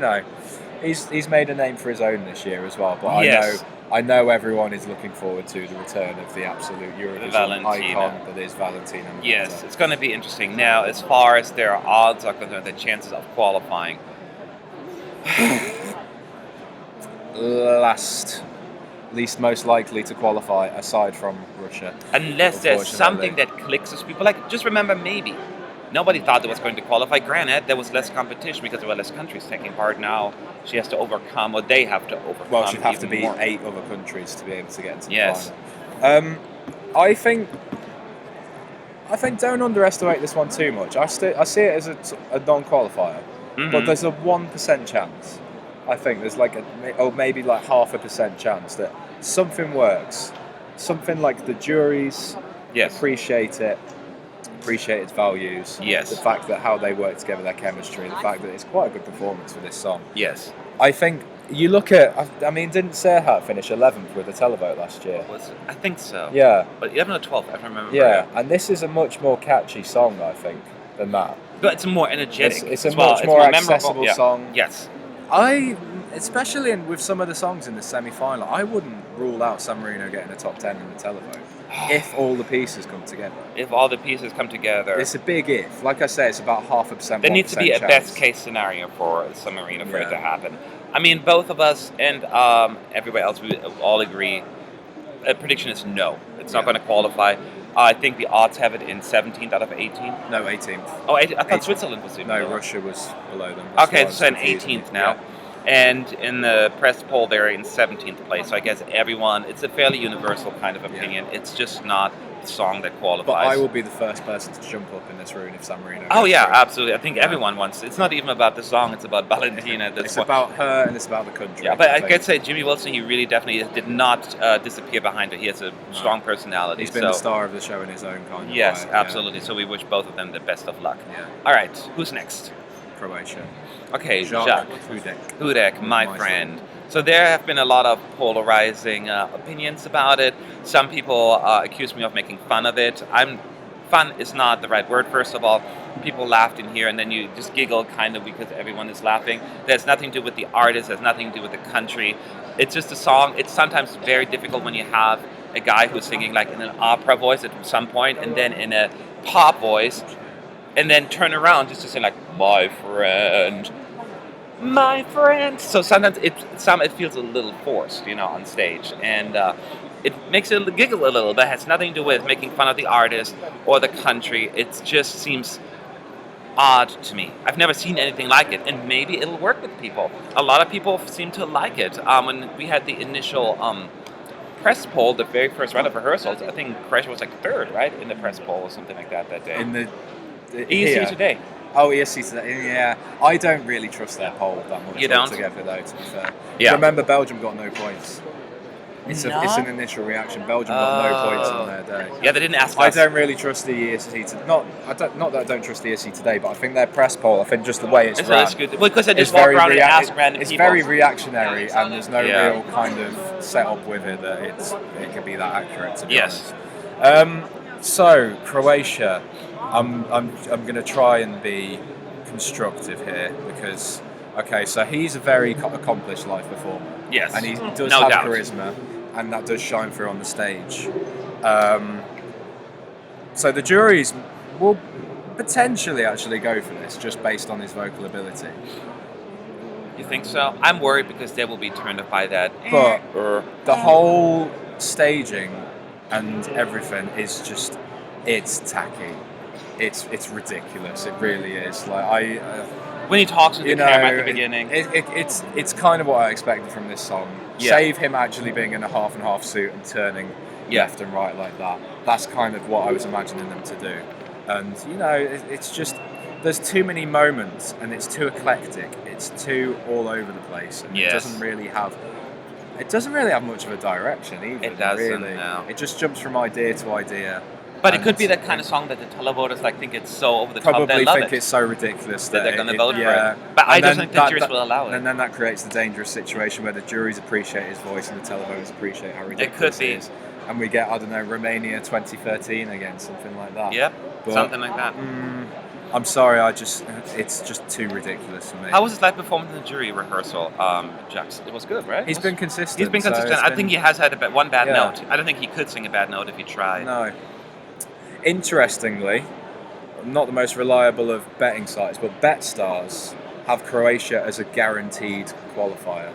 made a name for his own this year as well. But I know everyone is looking forward to the return of the absolute Eurovision icon that is Valentina Monetta. Yes, it's going to be interesting. Now, as far as their odds are concerned, the chances of qualifying. Last least most likely to qualify aside from Russia. Unless there's Unfortunately. something that clicks with people. Like, just remember, maybe nobody thought it was going to qualify. Granted, there was less competition because there were less countries taking part. Now she has to overcome, or they have to overcome. Well, she'd have to even be more. 8 other countries to be able to get into the Yes. final. I think don't underestimate this one too much. I see it as a non-qualifier, but there's a 1% chance. I think there's like maybe like 0.5% chance that something works. Something like the juries Yes. appreciate its values. Yes. The fact that how they work together, their chemistry, the fact that it's quite a good performance for this song. Yes. I think you look at, I mean, didn't Serhat finish 11th with the televote last year? I think so. Yeah. But 11 or 12, I don't remember. Yeah, and this is a much more catchy song, I think, than that. But it's more energetic. It's a as well. much It's more memorable. accessible Yeah. song. Yes. Especially with some of the songs in the semi-final, I wouldn't rule out San Marino getting a top 10 in the televote if all the pieces come together. If all the pieces come together. It's a big if. Like I say, it's about 0.5%. There needs to be a chance. best case scenario for San Marino for it Yeah. to happen. I mean, both of us and everybody else, we all agree. A prediction is no. It's not going to qualify. I think the odds have it in 17th out of 18. No, 18th. Oh, I thought Switzerland was even No, lower. Russia was below them. That's Okay, why so in it's confusing. 18th now. And in the press poll, they're in 17th place. So I guess it's a fairly universal kind of opinion. It's just not the song that qualifies. But I will be the first person to jump up in this room if San Marino. Oh gets yeah, through. absolutely. I think everyone wants. It's not even about the song; it's about Valentina. At this It's point. about her and it's about the country. Yeah, but I think. could say Jimmy Wilson. He really definitely did not disappear behind her. He has a strong personality. He's been so the star of the show in his own kind of yes, way, absolutely. So we wish both of them the best of luck. Yeah. All right, who's next? Croatia. Okay, Jacques Hudek. Hudek, my My friend. So there have been a lot of polarizing opinions about it. Some people accuse me of making fun of it. Fun is not the right word, first of all. People laughed in here, and then you just giggle kind of because everyone is laughing. There's nothing to do with the artist. There's nothing to do with the country. It's just a song. It's sometimes very difficult when you have a guy who's singing like in an opera voice at some point, and then in a pop voice, and then turn around just to say like, my friend. My friend. So sometimes it feels a little forced, on stage, and it makes it giggle a little. But it has nothing to do with making fun of the artist or the country. It just seems odd to me. I've never seen anything like it, and maybe it'll work with people. A lot of people seem to like it. When we had the initial press poll, the very first round of rehearsals, I think Croatia was like third, right, in the press poll or something like that day. In the ESC Today. Oh, ESC Today. Yeah, I don't really trust their poll that much. You don't? Altogether, though, to be fair. Yeah. Remember, Belgium got no points. It's an initial reaction. Belgium got no points on their day. Yeah, they didn't ask I us. don't really trust the ESC. Not that I don't trust the ESC Today, but I think their press poll. I think just the way it's It's run. always good. Well, because they It's just walk very around and ask random it's people. very reactionary, and there's no Yeah. real kind of setup with it that it can be that accurate. To be Yes. honest. So Croatia, I'm going to try and be constructive here because so he's a very accomplished live performer. Yes. And he does No have doubt. charisma, and that does shine through on the stage. So the juries will potentially actually go for this just based on his vocal ability. You think so? I'm worried because they will be turned off by that. But the whole staging and everything is just, it's tacky. It's ridiculous. It really is. Like when he talks to the camera at the beginning. It's kind of what I expected from this song. Yeah. Save him actually being in a half and half suit and turning left and right like that. That's kind of what I was imagining them to do. And it's just, there's too many moments and it's too eclectic. It's too all over the place. And Yes. it doesn't really have much of a direction either. It doesn't, really. no. It just jumps from idea to idea. But it could And be that kind of song that the televoters think it's so over the top probably they love think it. it's so ridiculous That they're gonna vote for it. yeah. But I And don't then think the juries will allow it. And then that creates the dangerous situation where the juries appreciate his voice and the televoters appreciate how ridiculous could be. it is. And we get, I don't know, Romania 2013 again, something like that. Yep, But, something like that. I'm sorry, it's just too ridiculous for me. How was his live performance in the jury rehearsal, Jax? It was good, right? He's been consistent. He's been so consistent. it's I think he has had one bad Yeah. note. I don't think he could sing a bad note if he tried. No. Interestingly, not the most reliable of betting sites, but BetStars have Croatia as a guaranteed qualifier.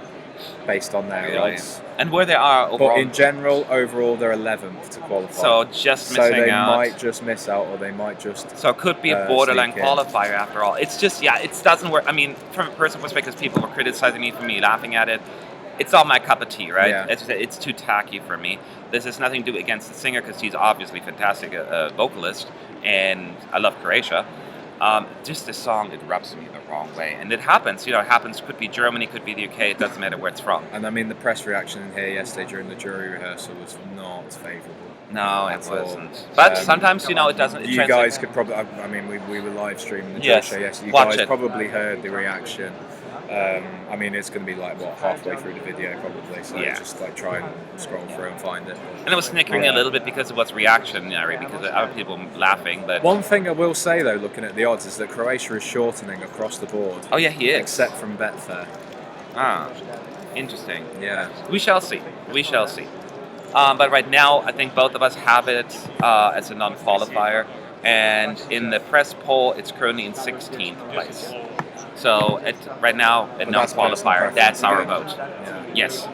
based on their Really? odds. And where they are But overall. in general, overall, they're 11th to qualify. So just So missing they out. might just miss out, or they might just. So it could be a borderline sneak in. qualifier after all. It's just, yeah, it doesn't work. I mean, from a personal perspective, people were criticizing me for me laughing at it. It's not my cup of tea, right? Yeah. It's too tacky for me. This has nothing to do against the singer because she's obviously fantastic, a vocalist, and I love Croatia. Just the song, it rubs me the wrong way. And it happens, it happens, could be Germany, could be the UK, it doesn't matter where it's from. And I mean, the press reaction in here yesterday during the jury rehearsal was not favourable. No, it At all. wasn't. But sometimes, it doesn't. You guys could probably, I mean, we were live streaming the jury Yes. show yesterday. You Watch guys it. probably heard the reaction. I mean, it's going to be like, halfway through the video probably, so Yeah. just like try and scroll through and find it. And it was snickering a little bit because it was reactionary, because of other people laughing, but... One thing I will say though, looking at the odds, is that Croatia is shortening across the board. Oh yeah, he is. Except from Betfair. Ah, interesting. Yeah. We shall see. We shall see. But right now, I think both of us have it as a non-qualifier, and in the press poll, it's currently in 16th place. So right now, a But that's personal non-qualifier. preference That's our again. vote. Yeah. Yes.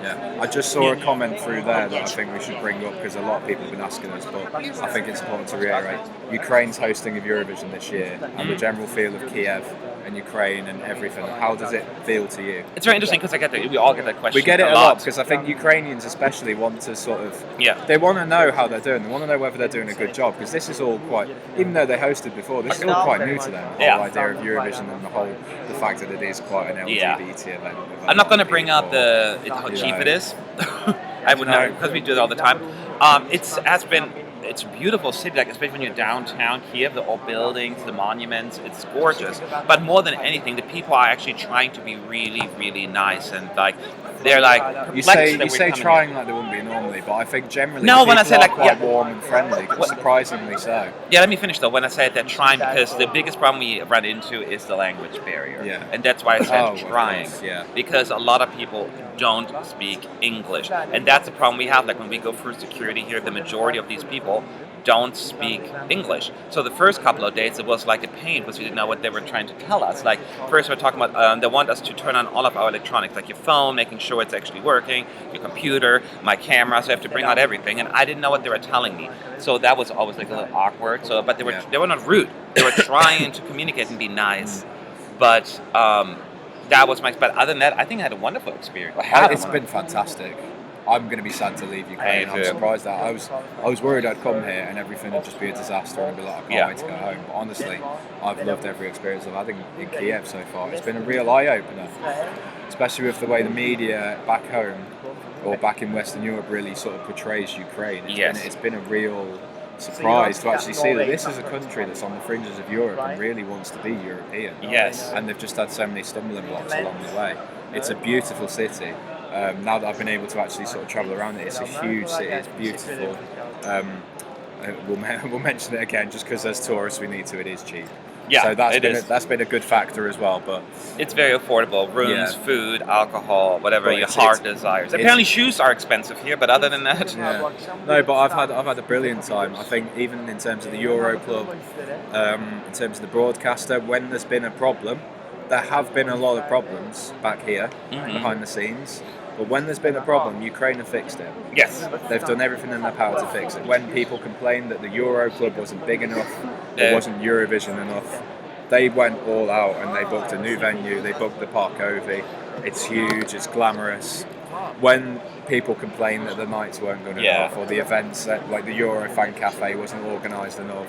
Yeah, I just saw a comment through there that I think we should bring up because a lot of people have been asking us, but I think it's important to reiterate. Ukraine's hosting of Eurovision this year, and the general feel of Kiev and Ukraine and everything. How does it feel to you? It's very interesting because we all get that question. We get it a lot because I think Ukrainians especially want to sort of, they want to know how they're doing. They want to know whether they're doing a good job because this is all quite, even though they hosted before, this is all quite new to them. The whole idea of Eurovision and the fact that it is quite an LGBT event. I'm not going to bring up how cheap it is. I would know because we do it all the time. It's a beautiful city, like especially when you're downtown Kiev, the old buildings, the monuments, it's gorgeous. But more than anything, the people are actually trying to be really, really nice and like they're like you say trying like they wouldn't be normally, but I think generally when I say like quite warm and friendly, surprisingly so. Yeah, let me finish though. When I say they're trying, because the biggest problem we run into is the language barrier. Yeah. And that's why I said trying. Course, yeah. Because a lot of people don't speak English. And that's the problem we have. Like when we go through security here, the majority of these people don't speak English. So the first couple of days it was like a pain because we didn't know what they were trying to tell us. Like first we're talking about they want us to turn on all of our electronics, like your phone, making sure it's actually working, your computer, my camera, so I have to bring out everything. And I didn't know what they were telling me. So that was always like a little awkward. So but they were not rude. They were trying to communicate and be nice. But that was but other than that, I think I had a wonderful experience. It's been fantastic. I'm going to be sad to leave Ukraine. I'm surprised that I was worried I'd come here and everything would just be a disaster and I'd be like, I can't wait to go home. But honestly, I've loved every experience I've had in Kiev so far. It's been a real eye-opener, especially with the way the media back home or back in Western Europe really sort of portrays Ukraine. It's been a real surprise to actually see that this is a country that's on the fringes of Europe and really wants to be European. Yes. And they've just had so many stumbling blocks along the way. It's a beautiful city. Now that I've been able to actually sort of travel around it, it's a huge city, it's beautiful. We'll mention it again, just because as tourists we need to, it is cheap. Yeah, so that's been a good factor as well. But it's very affordable. Rooms, food, alcohol, whatever your heart desires. Apparently shoes are expensive here, but other than that... Yeah. No, but I've had a brilliant time. I think even in terms of the Euro Club, in terms of the broadcaster, when there's been a problem, there have been a lot of problems back here, behind the scenes. But when there's been a problem, Ukraine have fixed it. Yes. They've done everything in their power to fix it. When people complained that the Euro Club wasn't big enough, it wasn't Eurovision enough, they went all out and they booked a new venue, they booked the Park Ovi. It's huge, it's glamorous. When people complain that the nights weren't good enough, or the events, like the Eurofan Cafe wasn't organised enough,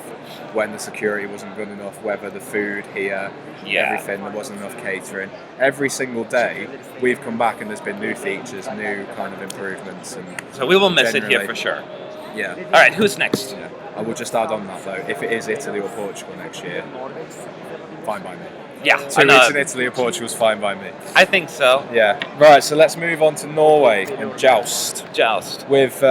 when the security wasn't good enough, whether the food here, everything, there wasn't enough catering. Every single day, we've come back and there's been new features, new kind of improvements. And so we will miss it here for sure. Yeah. All right, who's next? Yeah. I will just add on that though, if it is Italy or Portugal next year, fine by me. Yeah, so it's in Italy or Portugal's fine by me. I think so. Yeah. Right, so let's move on to Norway and Joust. With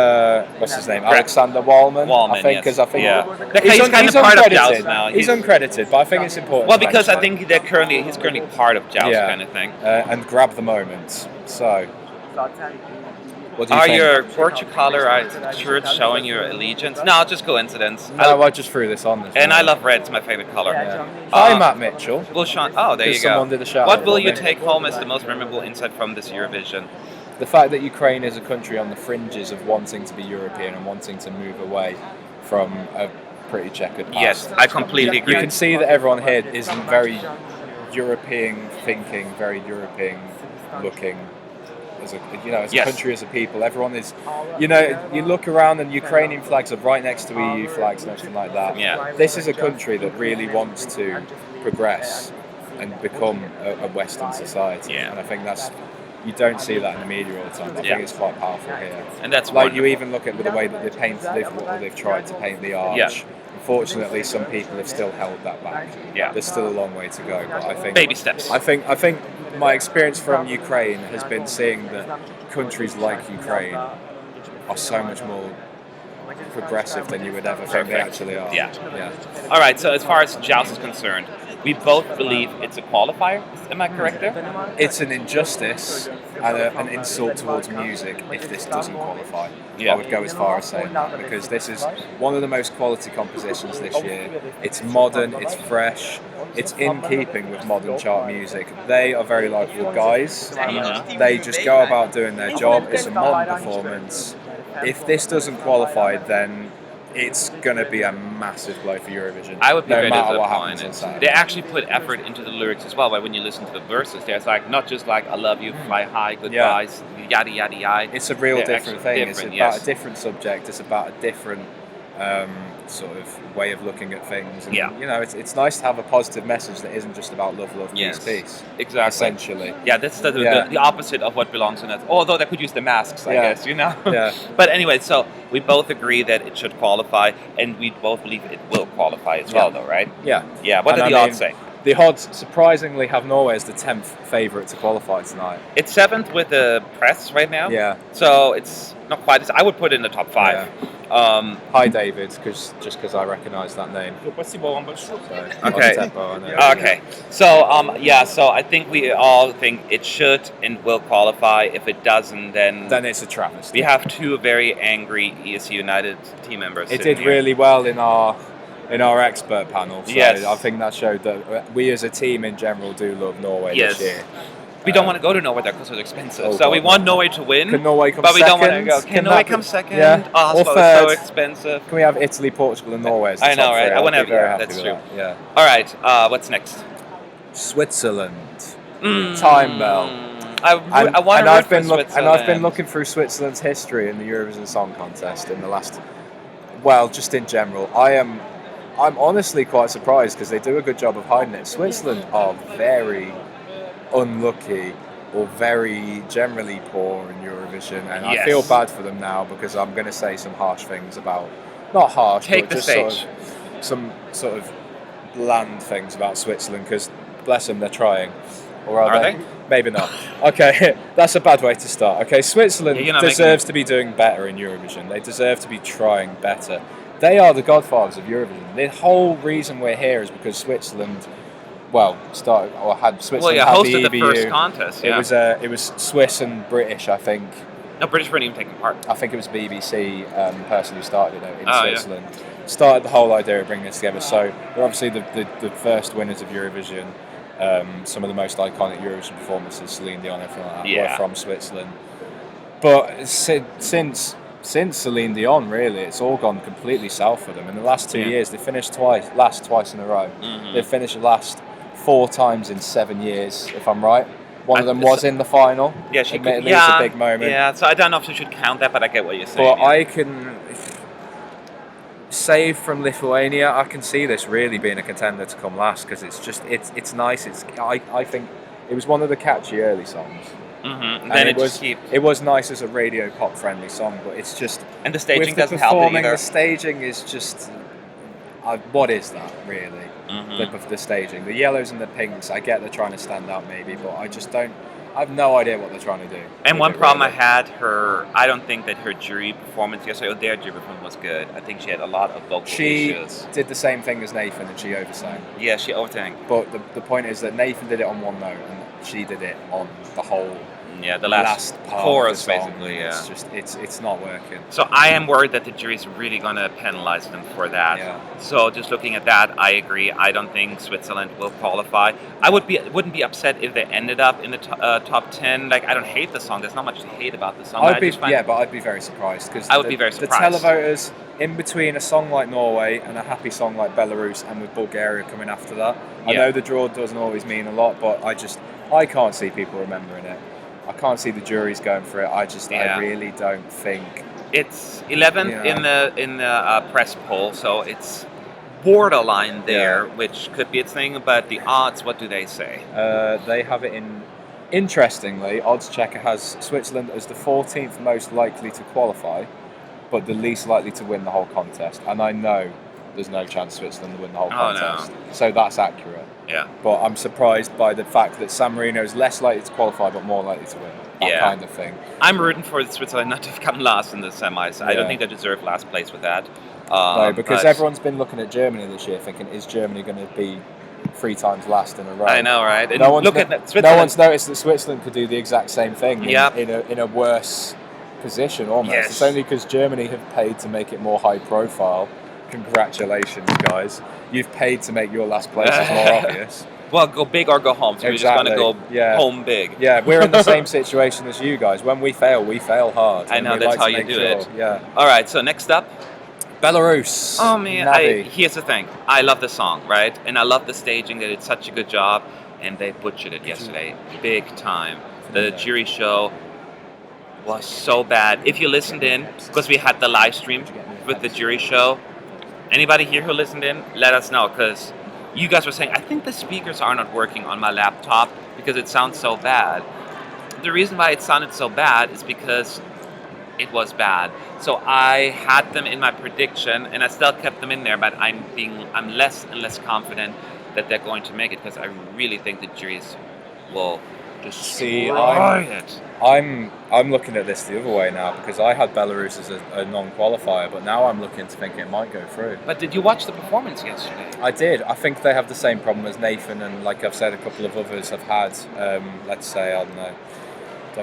what's his name? Alexander Wallman. I think because he's kind of part of Joust now. He's uncredited, but I think it's important. Well, because I think he's currently part of Joust kind of thing. And grab the moment. So What do you Are think? your Portugal shirts showing your allegiance? No, just coincidence. No, I just threw this on. And I love red. It's my favorite color. Yeah. Hi, Matt Mitchell. Well, Sean. Oh, there you go. Someone did a shout What out will for you me. take home as the most memorable insight from this Eurovision? The fact that Ukraine is a country on the fringes of wanting to be European and wanting to move away from a pretty checkered past. Yes, I completely agree. You can see that everyone here is very European thinking, very European looking. As a Yes. country, as a people, everyone is. You look around and Ukrainian flags are right next to EU flags and everything like that. Yeah. This is a country that really wants to progress and become a Western society. Yeah. And I think you don't see that in the media all the time. I Yeah. think it's quite powerful here. And that's Like you wonderful. even look at the way that they've tried to paint the arch. Yeah. Unfortunately, some people have still held that back. Yeah. There's still a long way to go, but I think Baby steps. I think my experience from Ukraine has been seeing that countries like Ukraine are so much more progressive than you would ever think they Perfect. actually are. Yeah. Yeah. All right. So as far as Joust is concerned, we both believe it's a qualifier. Am I correct there? It's an injustice and an insult towards music if this doesn't qualify. Yeah. I would go as far as saying that, because this is one of the most quality compositions this year. It's modern, it's fresh, it's in keeping with modern chart music. They are very likable guys. They just go about doing their job. It's a modern performance. If this doesn't qualify, then it's going to be a massive blow for Eurovision. I would be no very matter what happens disappointed. on Saturday. They actually put effort into the lyrics as well. Like when you listen to the verses, there's like not just like "I love you," "Fly high," "Goodbyes," yada yada yada. It's a real They're different actually thing. It's different, about yes. a different subject. It's about a different sort of way of looking at things. And, Yeah. it's nice to have a positive message that isn't just about love, Yes. peace. Exactly. Essentially. Yeah, that's the opposite of what belongs in it. Although they could use the masks, I Yeah. guess, you know? Yeah. But anyway, so we both agree that it should qualify, and we both believe it will qualify as well, though, right? Yeah. Yeah, what And do the odds say? The odds surprisingly have Norway as the 10th favourite to qualify tonight. It's 7th with the press right now. Yeah. So it's not quite as... I would put it in the top 5. Hi, David, just because I recognise that name. So, Okay. Tempo, I know. Okay. So, so I think we all think it should and will qualify. If it doesn't, then Then it's a travesty. we have two very angry ESC United team members. It sitting did here. really well in our expert panel. So Yes. I think that showed that we as a team in general do love Norway Yes. this year. We don't want to go to Norway there because it's expensive. Oh, so we God, want no. Norway to win. Can Norway come but we second? don't want to go. Can Norway that come be- second? Yeah. Oh, Or it's so third. expensive. Can we have Italy, Portugal, and Norway as the I know, top right? three? I wanna I'd have- be very yeah, happy that's with true. that. All right. What's next? Yeah. Switzerland. Time bell. I want and to I've been and I've been Switzerland. looking through Switzerland's history in the Eurovision Song Contest in the last, just in general. I'm honestly quite surprised because they do a good job of hiding it. Switzerland are very unlucky or very generally poor in Eurovision, and I Yes. feel bad for them now because I'm going to say some harsh things about, not harsh, Take but the just stage. some sort of bland things about Switzerland because bless them, they're trying. Or are Are they? Maybe not. Okay, that's a bad way to start. Okay, Switzerland Yeah, you're not deserves to be doing better in Eurovision. They deserve to be trying better. They are the godfathers of Eurovision. The whole reason we're here is because Switzerland, Switzerland had hosted the the EBU. first contest. Yeah. It was Swiss and British, I think. No, British weren't even taking part. I think it was BBC person who started it in Oh, yeah. Switzerland. Started the whole idea of bringing this together. So they're obviously the first winners of Eurovision. Some of the most iconic Eurovision performances, Celine Dion, everything like that, Yeah. were from Switzerland. But since Celine Dion, really, it's all gone completely south for them. In the last 2 Yeah. years, they finished twice in a row. Mhm. They finished last 4 times in 7 years, if I'm right. One of them I- was in the final. Yeah, she could. Admittedly, Yeah, it's a big moment. Yeah, so I don't know if you should count that, but I get what you're saying. But yeah. I can, save from Lithuania, I can see this really being a contender to come last because it's nice. I think it was one of the catchy early songs. And And then it it was just keeps. it was nice as a radio pop friendly song, but it's just And the staging with the doesn't help it performing, either. the staging is just what is that really? Mhm. The staging, the yellows and the pinks. I get they're trying to stand out maybe, but I just don't. I have no idea what they're trying to do. And with one it, problem really. I had, I don't think that her jury performance yesterday, their jury performance was good. I think she had a lot of vocal She issues. did the same thing as Nathan, and she oversang. Yeah, she overthink. But the point is that Nathan did it on one note, and she did it on the whole Yeah, the last part chorus, of the song. basically. It's Yeah. just it's not working. So I am worried that the jury's really going to penalize them for that. Yeah. So just looking at that, I agree. I don't think Switzerland will qualify. I wouldn't be upset if they ended up in the top 10. Like, I don't hate the song. There's not much to hate about the song. But I I'd be very surprised because I would be very the surprised. televoters, in between a song like Norway and a happy song like Belarus, and with Bulgaria coming after that, I Yeah. know the draw doesn't always mean a lot, but I can't see people remembering it. I can't see the juries going for it. I Yeah. really don't think. It's 11th Yeah. in the press poll, so it's borderline there, which could be its thing. But the odds, what do they say? They have it in. Interestingly, Odds Checker has Switzerland as the 14th most likely to qualify, but the least likely to win the whole contest. And I know there's no chance Switzerland will win the whole contest. No. So that's accurate. Yeah. But I'm surprised by the fact that San Marino is less likely to qualify but more likely to win. That kind of thing. I'm rooting for Switzerland not to come last in the semis. I don't think they deserve last place with that. No, because everyone's been looking at Germany this year thinking, is Germany going to be 3 times last in a row? I know, right? And no one's Switzerland. No one's noticed that Switzerland could do the exact same thing Yep. in a worse position almost. Yes. It's only because Germany have paid to make it more high profile. Congratulations, guys. You've paid to make your last places more obvious. Well, go big or go home. So we're just going to go home big. Yeah, we're in the same situation as you guys. When we fail hard. I know, that's how you do it. Yeah. All right, so next up. Belarus. Oh man, Navi. here's the thing. I love the song, right? And I love the staging. They did such a good job, and they butchered it yesterday, big time. The jury show was so bad. If you listened in, because we had the live stream with the jury show, anybody here who listened in, let us know, because you guys were saying, I think the speakers are not working on my laptop because it sounds so bad. The reason why it sounded so bad is because it was bad. So I had them in my prediction, and I still kept them in there, but I'm less and less confident that they're going to make it, because I really think the juries will destroy it. I'm looking at this the other way now, because I had Belarus as a non-qualifier, but now I'm looking to think it might go through. But did you watch the performance yesterday? I did. I think they have the same problem as Nathan, and like I've said, a couple of others have had. Let's say, I don't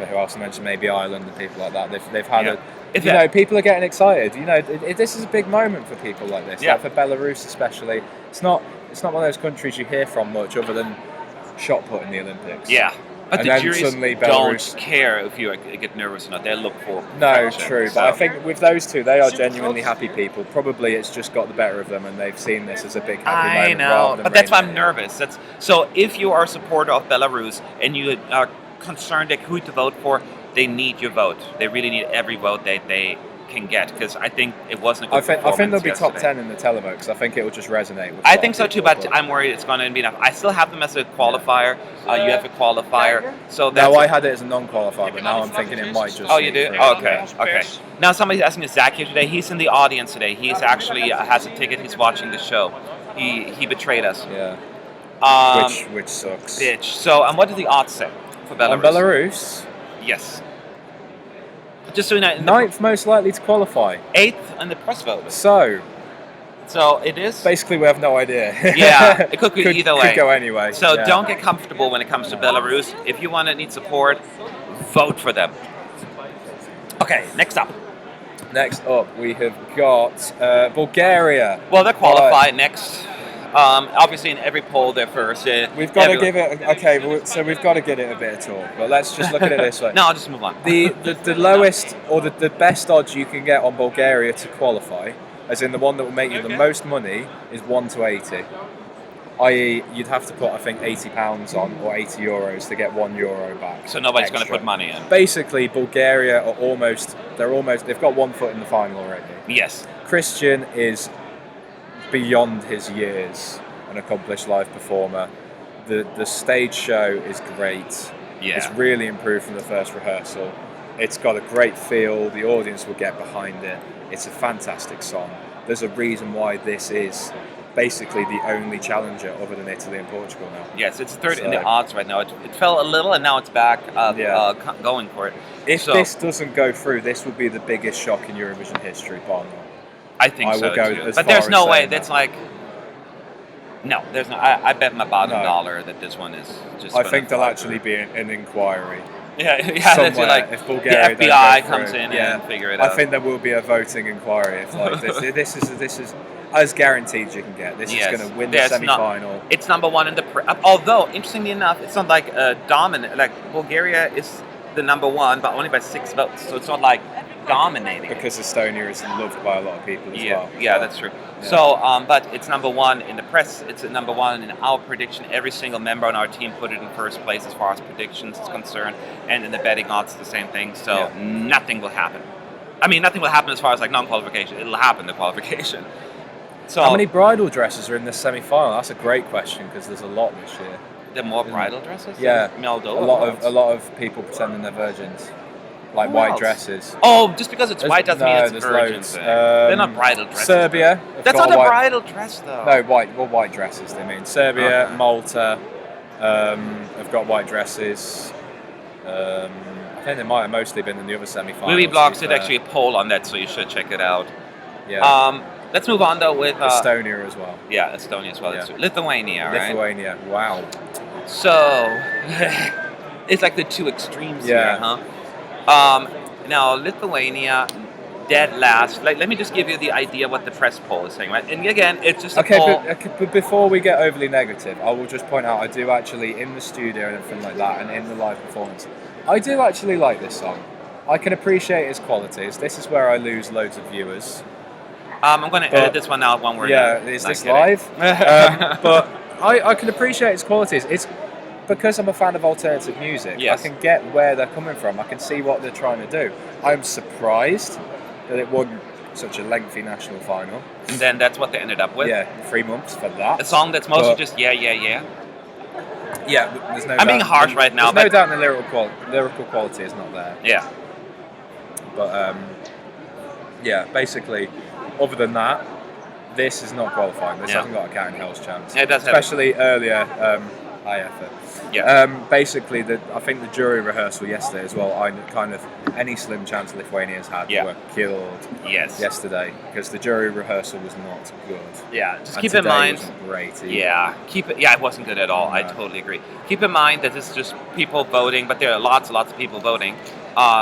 know who else I mentioned, maybe Ireland and people like that. They've had people are getting excited. This is a big moment for people like this. Yeah. Like for Belarus especially. It's not one of those countries you hear from much other than shot put in the Olympics. Yeah. But And the then juries suddenly don't Belarus- care if you get nervous or not. They look for No, perfection. true. So- But I think with those two, they are genuinely happy people. Probably it's just got the better of them, and they've seen this as a big happy I moment. know, rather than but that's why raining I'm it. nervous. So if you are a supporter of Belarus and you are concerned at who to vote for, they need your vote. They really need every vote they can get, because I think it wasn't a good I think they'll be top yesterday. 10 in the televote, because I think it will just resonate with. I think so too, but I'm worried it's going to be enough. I still have them as a qualifier. You have a qualifier, so that's. No, I had it as a non-qualifier, but now I'm thinking it might just. Oh, you do? sneak through. Oh, okay. Now somebody's asking is Zach here today. He's in the audience today. He's actually has a ticket. He's watching the show. He betrayed us. Yeah. Which sucks. Bitch. So, what do the odds say for Belarus? On Belarus, Yes. Just so you know, ninth most likely to qualify. 8th in the press vote. So It is. basically, we have no idea. Yeah, it could go either way. Could go anyway. So yeah. don't get comfortable when it comes to Belarus. If you need support, vote for them. Okay, next up. Next up, we have got Bulgaria. Well, they're qualified next. Obviously, in every poll, they're first. We've got to give it. So we've got to give it a bit of talk. But let's just look at it this way. No, I'll just move on. The lowest or the best odds you can get on Bulgaria to qualify, as in the one that will make you the most money, is 1 to 80. I.e., you'd have to put, I think, £80 on or €80 to get €1 back. So nobody's going to extra. put money in. Basically, Bulgaria are they've got 1 foot in the final already. Yes. Christian is beyond his years an accomplished live performer. The stage show is great. Yeah. It's really improved from the first rehearsal. It's got a great feel. The audience will get behind it. It's a fantastic song. There's a reason why this is basically the only challenger other than Italy and Portugal now. Yes, it's third in the odds right now. It fell a little, and now it's back going for it. If this doesn't go through, this will be the biggest shock in Eurovision history, bar none. I think I so will go too. as But far there's as no way. saying That's that. like. No, there's no. I bet my bottom No. dollar that this one is just. I gonna think there'll fly actually through. be an inquiry. That's somewhere, like if the Bulgaria don't FBI go comes through. in Yeah. and figure it I out. think there will be a voting inquiry. If like this is as guaranteed as you can get. This is going to win the semi-final. It's number one in the although interestingly enough, it's not like dominant. Like Bulgaria is the number one, but only by 6 votes. So it's not like dominating. Because Estonia is loved by a lot of people as well. Yeah, that's true. Yeah. So, but it's number one in the press. It's number one in our prediction. Every single member on our team put it in first place as far as predictions is concerned, and in the betting odds, the same thing. So nothing will happen. I mean, nothing will happen as far as like non-qualification. It'll happen the qualification. So how many bridal dresses are in this semi-final? That's a great question because there's a lot this year. There are more bridal dresses? Yeah, Moldova. a lot of people pretending they're virgins, like white dresses. Oh, just because it's white doesn't mean it's virgins. They're not bridal dresses. Serbia. That's not a bridal dress, though. No, white dresses. They mean Serbia, Malta. Have got white dresses. I think they might have mostly been in the other semi-finals. Movie Blogs did actually a poll on that, so you should check it out. Yeah. Let's move on though with Estonia as well. Yeah, Estonia as well. Yeah. Lithuania, right? Lithuania. Wow. So it's like the two extremes here, huh? Now Lithuania, dead last. Like, let me just give you the idea what the press poll is saying, right? And again, it's just a poll. But before we get overly negative, I will just point out I do actually in the studio and everything like that, and in the live performance, I do actually like this song. I can appreciate its qualities. This is where I lose loads of viewers. I'm going to edit this one out one word. Yeah, is this live? But I can appreciate its qualities. It's because I'm a fan of alternative music. Yes. I can get where they're coming from. I can see what they're trying to do. I'm surprised that it won such a lengthy national final. And then that's what they ended up with. Yeah, 3 months for that. A song that's mostly just yeah. Yeah, there's no. I'm being harsh right now. There's no doubt the lyrical quality is not there. Yeah. But yeah, basically, other than that, this is not qualifying. This hasn't got a cat in hell's chance. Yeah, it does. Especially earlier. Yeah. Basically, I think the jury rehearsal yesterday as well. Any slim chance Lithuanians had were killed. Yesterday because the jury rehearsal was not good. Yeah, just and keep in mind. Wasn't great either. Yeah, it wasn't good at all. No. I totally agree. Keep in mind that this is just people voting, but there are lots and lots of people voting.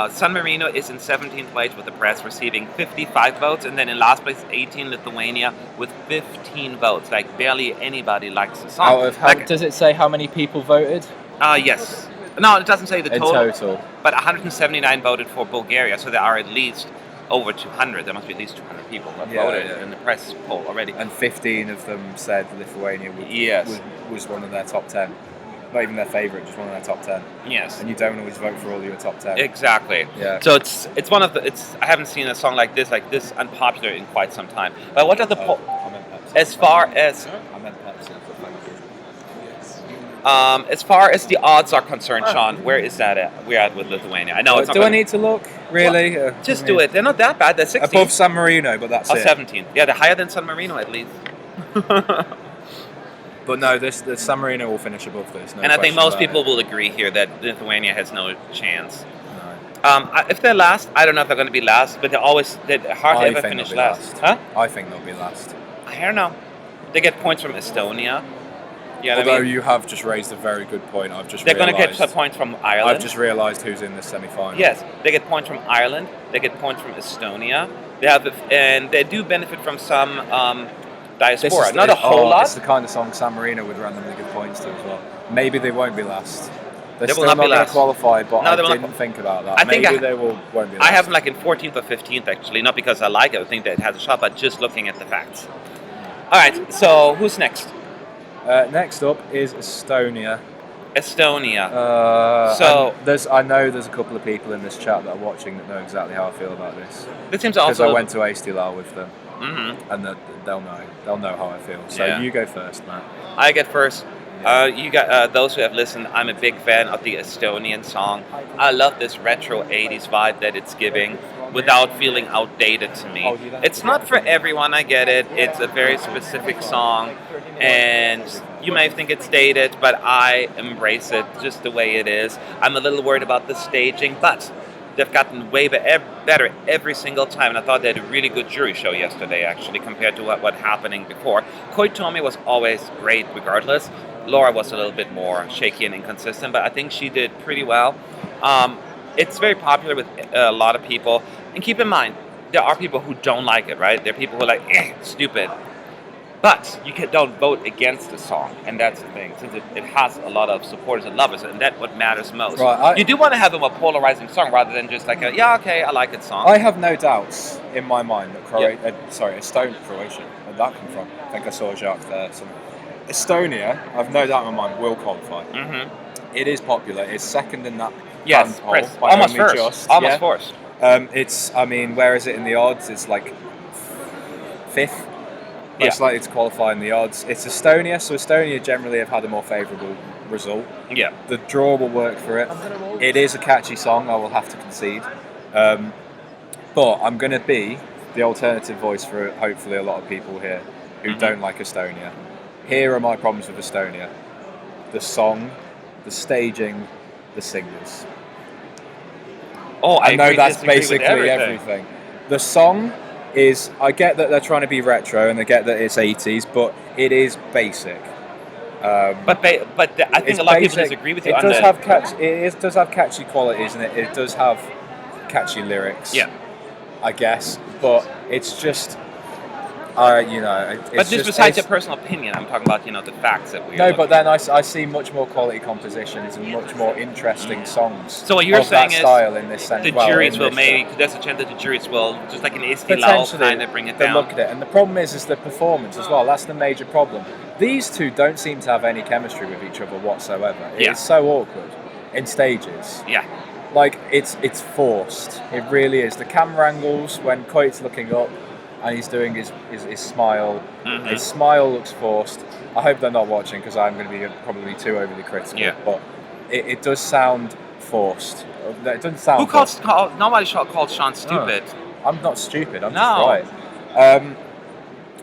San Marino is in 17th place with the press, receiving 55 votes, and then in last place, 18 Lithuania with 15 votes. Like barely anybody likes the song. Does it say how many people voted? Yes. No, it doesn't say the in total. But 179 voted for Bulgaria, so there are at least over 200. There must be at least 200 people that voted in the press poll already. And 15 of them said Lithuania was one of their top 10. Not even their favourite, just one of their top 10. Yes. And you don't always vote for all your top 10. Exactly. Yeah. So it's one of the I haven't seen a song like this unpopular in quite some time. But what are the as far as as far as the odds are concerned, Sean, where is that at? We're at with Lithuania. I know it's not. Do I need to look? Really? Well, just do it. They're not that bad. They're 16. Above San Marino, but that's it. 17. Yeah, they're higher than San Marino at least. But no, the San Marino will finish above this. No and I think most people it. will agree here that Lithuania has no chance. No. If they're last, I don't know if they're going to be last, but they're hardly ever finish last. Huh? I think they'll be last. I don't know. They get points from Estonia. Although you have just raised a very good point. They're going to get points from Ireland. I've just realised who's in the semi-final. Yes, they get points from Ireland. They get points from Estonia. And they do benefit from some diaspora. Not a whole lot. It's the kind of song San Marino would randomly give points to as well. Maybe they won't be last. They're they still will not going to qualify, but I didn't think about that. Maybe they won't be last. I have them like in 14th or 15th actually, not because I like it, I think that it has a shot, but just looking at the facts. All right, so who's next? Next up is Estonia. Estonia. I know there's a couple of people in this chat that are watching that know exactly how I feel about this. This seems also because I went to Estonia with them, and they'll know how I feel. So you go first, Matt. I get first. You got those who have listened. I'm a big fan of the Estonian song. I love this retro '80s vibe that it's giving, without feeling outdated to me. It's not for everyone. I get it. It's a very specific song, and you may think it's dated, but I embrace it just the way it is. I'm a little worried about the staging, but they've gotten way better every single time, and I thought they had a really good jury show yesterday, actually, compared to what happening before. Koitomi was always great regardless. Laura was a little bit more shaky and inconsistent, but I think she did pretty well. It's very popular with a lot of people. And keep in mind, there are people who don't like it, right? There are people who are like, stupid. But you don't vote against the song, and that's the thing, since it has a lot of supporters and lovers, and that's what matters most. Right, you do want to have a more polarizing song rather than just like I like it song. I have no doubts in my mind that Croatia, where'd that come from? I think I saw Jacques there. Estonia, I've no doubt in my mind, will qualify. Mm-hmm. It is popular. It's second in that Yes, poll by almost only first. just. Almost yeah. first. Where is it in the odds? It's like fifth. Most likely to qualify in the odds. It's Estonia, so Estonia generally have had a more favourable result. Yeah. The draw will work for it. It is a catchy song, I will have to concede. But I'm going to be the alternative voice for hopefully a lot of people here who don't like Estonia. Here are my problems with Estonia. The song, the staging, the singers. I know that's basically everything. everything. The song is, I get that they're trying to be retro and I get that it's 80s, but it is basic. But I think a lot of people disagree with you on that. It does have catchy qualities and it does have catchy lyrics. Yeah. I guess, but it's just, But just besides your personal opinion, I'm talking about the facts that we. No, but then I see much more quality compositions and much more interesting songs. So what you're saying that style in this sense. The juries will maybe there's a chance that the juries will just like an Istilau kind of bring it down. Look at it, and the problem is the performance as well. That's the major problem. These two don't seem to have any chemistry with each other whatsoever. It's so awkward in stages. Yeah. Like it's forced. It really is. The camera angles when Koit's looking up and he's doing his smile. Mm-hmm. His smile looks forced. I hope they're not watching because I'm going to be probably too overly critical. Yeah. But it does sound forced. It doesn't sound. Nobody called Sean stupid. No, I'm not stupid. I'm just right.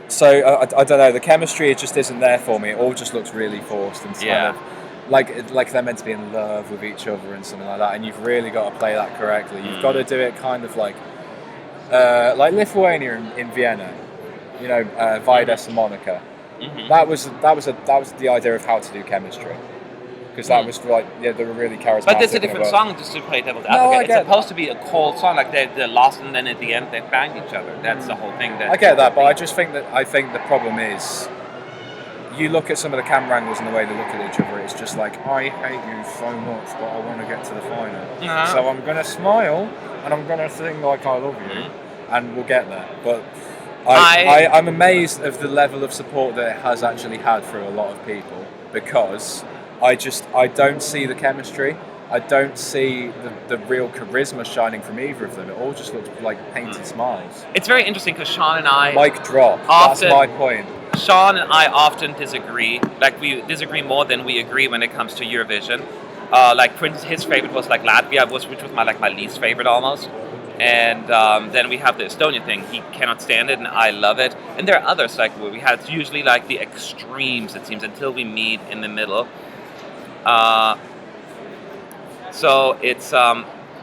So I don't know. The chemistry it just isn't there for me. It all just looks really forced and kind of like they're meant to be in love with each other and something like that. And you've really got to play that correctly. You've got to do it kind of like Lithuania in Vienna. Vides and Monica. Mm-hmm. That was the idea of how to do chemistry. Because that was they were really charismatic. But there's a different song, just to play devil's advocate. It's supposed to be a cold song, like they're lost and then at the end they bang each other. That's the whole thing. I get that, but I think the problem is, you look at some of the camera angles and the way they look at each other, it's just like, I hate you so much, but I want to get to the final. Uh-huh. So I'm going to smile and I'm going to sing like I love you, and we'll get there. But I'm amazed of the level of support that it has actually had for a lot of people, because I don't see the chemistry. I don't see the real charisma shining from either of them. It all just looks like painted smiles. It's very interesting because Sean and I... Mic drop. That's my point. Sean and I often disagree. Like, we disagree more than we agree when it comes to Eurovision. For instance, his favorite was like Latvia, which was my least favorite almost. And then we have the Estonia thing. He cannot stand it, and I love it. And there are others, like where we have usually like the extremes, it seems, until we meet in the middle. So it's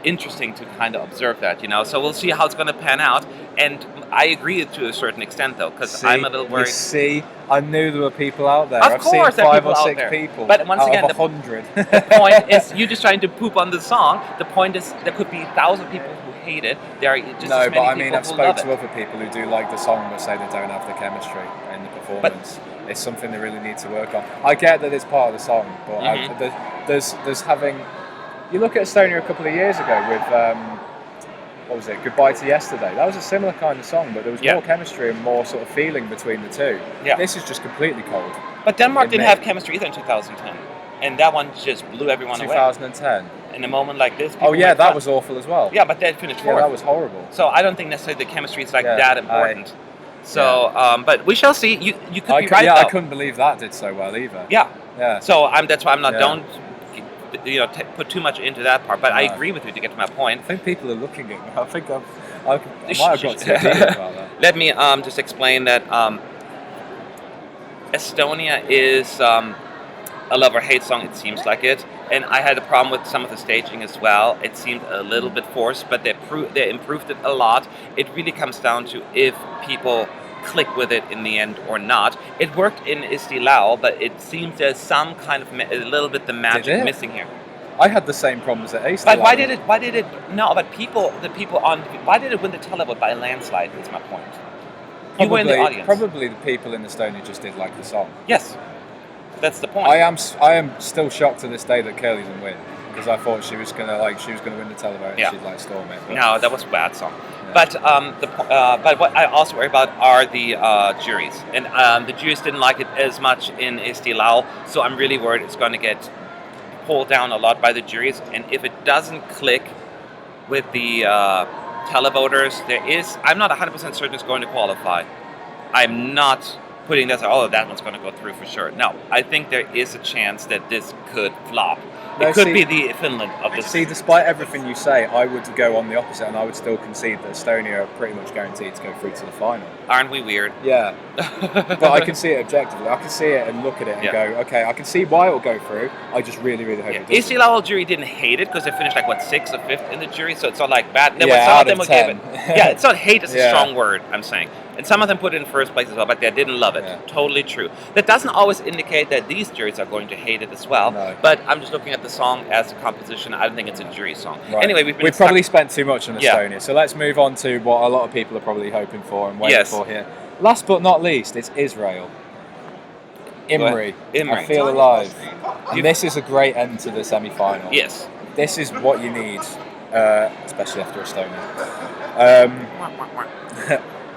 interesting to kind of observe that, So we'll see how it's going to pan out. And I agree to a certain extent, though, because I'm a little worried. I knew there were people out there. Of course, there are 5 or 6 people. But once again, of 100. The point is, you're just trying to poop on the song. The point is, there could be 1,000 people who hate it. There are just as many people I've spoken to other people who do like the song, but say they don't have the chemistry in the performance. It's something they really need to work on. I get that it's part of the song, but there's having. You look at Estonia a couple of years ago with what was it? Goodbye to Yesterday. That was a similar kind of song, but there was more chemistry and more sort of feeling between the two. Yeah. This is just completely cold. But Denmark didn't have chemistry either in 2010, and that one just blew everyone away. 2010. In a moment like this. That was awful as well. Yeah, but they finished fourth. Yeah, that was horrible. So I don't think necessarily the chemistry is that important. But we shall see. You could be right. Yeah, I couldn't believe that did so well either. Yeah. Yeah. So that's why I'm not. Don't put too much into that part. But I agree with you to get to my point. I think people are looking at me. I think I might have got too deep about that. Let me just explain that Estonia is a love or hate song. It seems like it. And I had a problem with some of the staging as well. It seemed a little bit forced, but they improved it a lot. It really comes down to if people click with it in the end or not. It worked in Istilau, but it seems there's some kind of a little bit the magic missing here. I had the same problems at East. But why did it? No, but the people on. Why did it win the televote by a landslide? Is my point. You were in the audience. Probably the people in Estonia just did like the song. Yes, that's the point. I am still shocked to this day that Curly didn't win, because I thought she was gonna win the televote and she'd like storm it. But no, that was a bad song. Yeah. But what I also worry about are the juries, and the juries didn't like it as much in Estilau, so I'm really worried it's going to get pulled down a lot by the juries, and if it doesn't click with the televoters, I'm not 100% certain it's going to qualify. I'm not putting this, that one's going to go through for sure. No, I think there is a chance that this could flop. It could be the Finland of this. See, despite everything you say, I would go on the opposite, and I would still concede that Estonia are pretty much guaranteed to go through to the final. Aren't we weird? Yeah. But I can see it objectively. I can see it and look at it and go, okay, I can see why it'll go through. I just really, really hope it doesn't. Estilau jury didn't hate it because they finished 6th or 5th in the jury, so it's not like bad. Out of 10. It's not hate, it's a strong word, I'm saying. And some of them put it in first place as well, but they didn't love it. Yeah. Totally true. That doesn't always indicate that these juries are going to hate it as well. No. But I'm just looking at the song as a composition. I don't think it's a jury song. Right. Anyway, we've probably spent too much on Estonia, so let's move on to what a lot of people are probably hoping for and waiting for here. Last but not least, it's Israel. Imri. I Feel Alive. And this is a great end to the semi-final. Yes. This is what you need, especially after Estonia.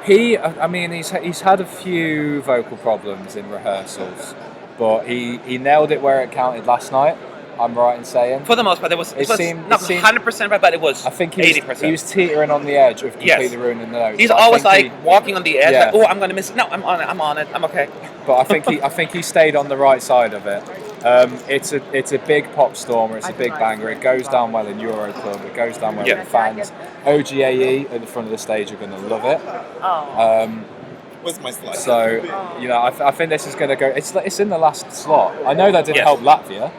He's had a few vocal problems in rehearsals, but he nailed it where it counted last night. I'm right in saying. For the most part, it was not 100% right, but it was 80%. He was teetering on the edge of completely ruining the notes. He's always walking on the edge. Yeah. I'm going to miss it. No, I'm on it. I'm okay. But I think he stayed on the right side of it. It's a big pop stormer. It's a big banger. It goes down well in Euro Club. It goes down well with the fans. OGAE at the front of the stage are going to love it. Where's my slide? So I think this is going to go. It's in the last slot. I know that didn't help Latvia.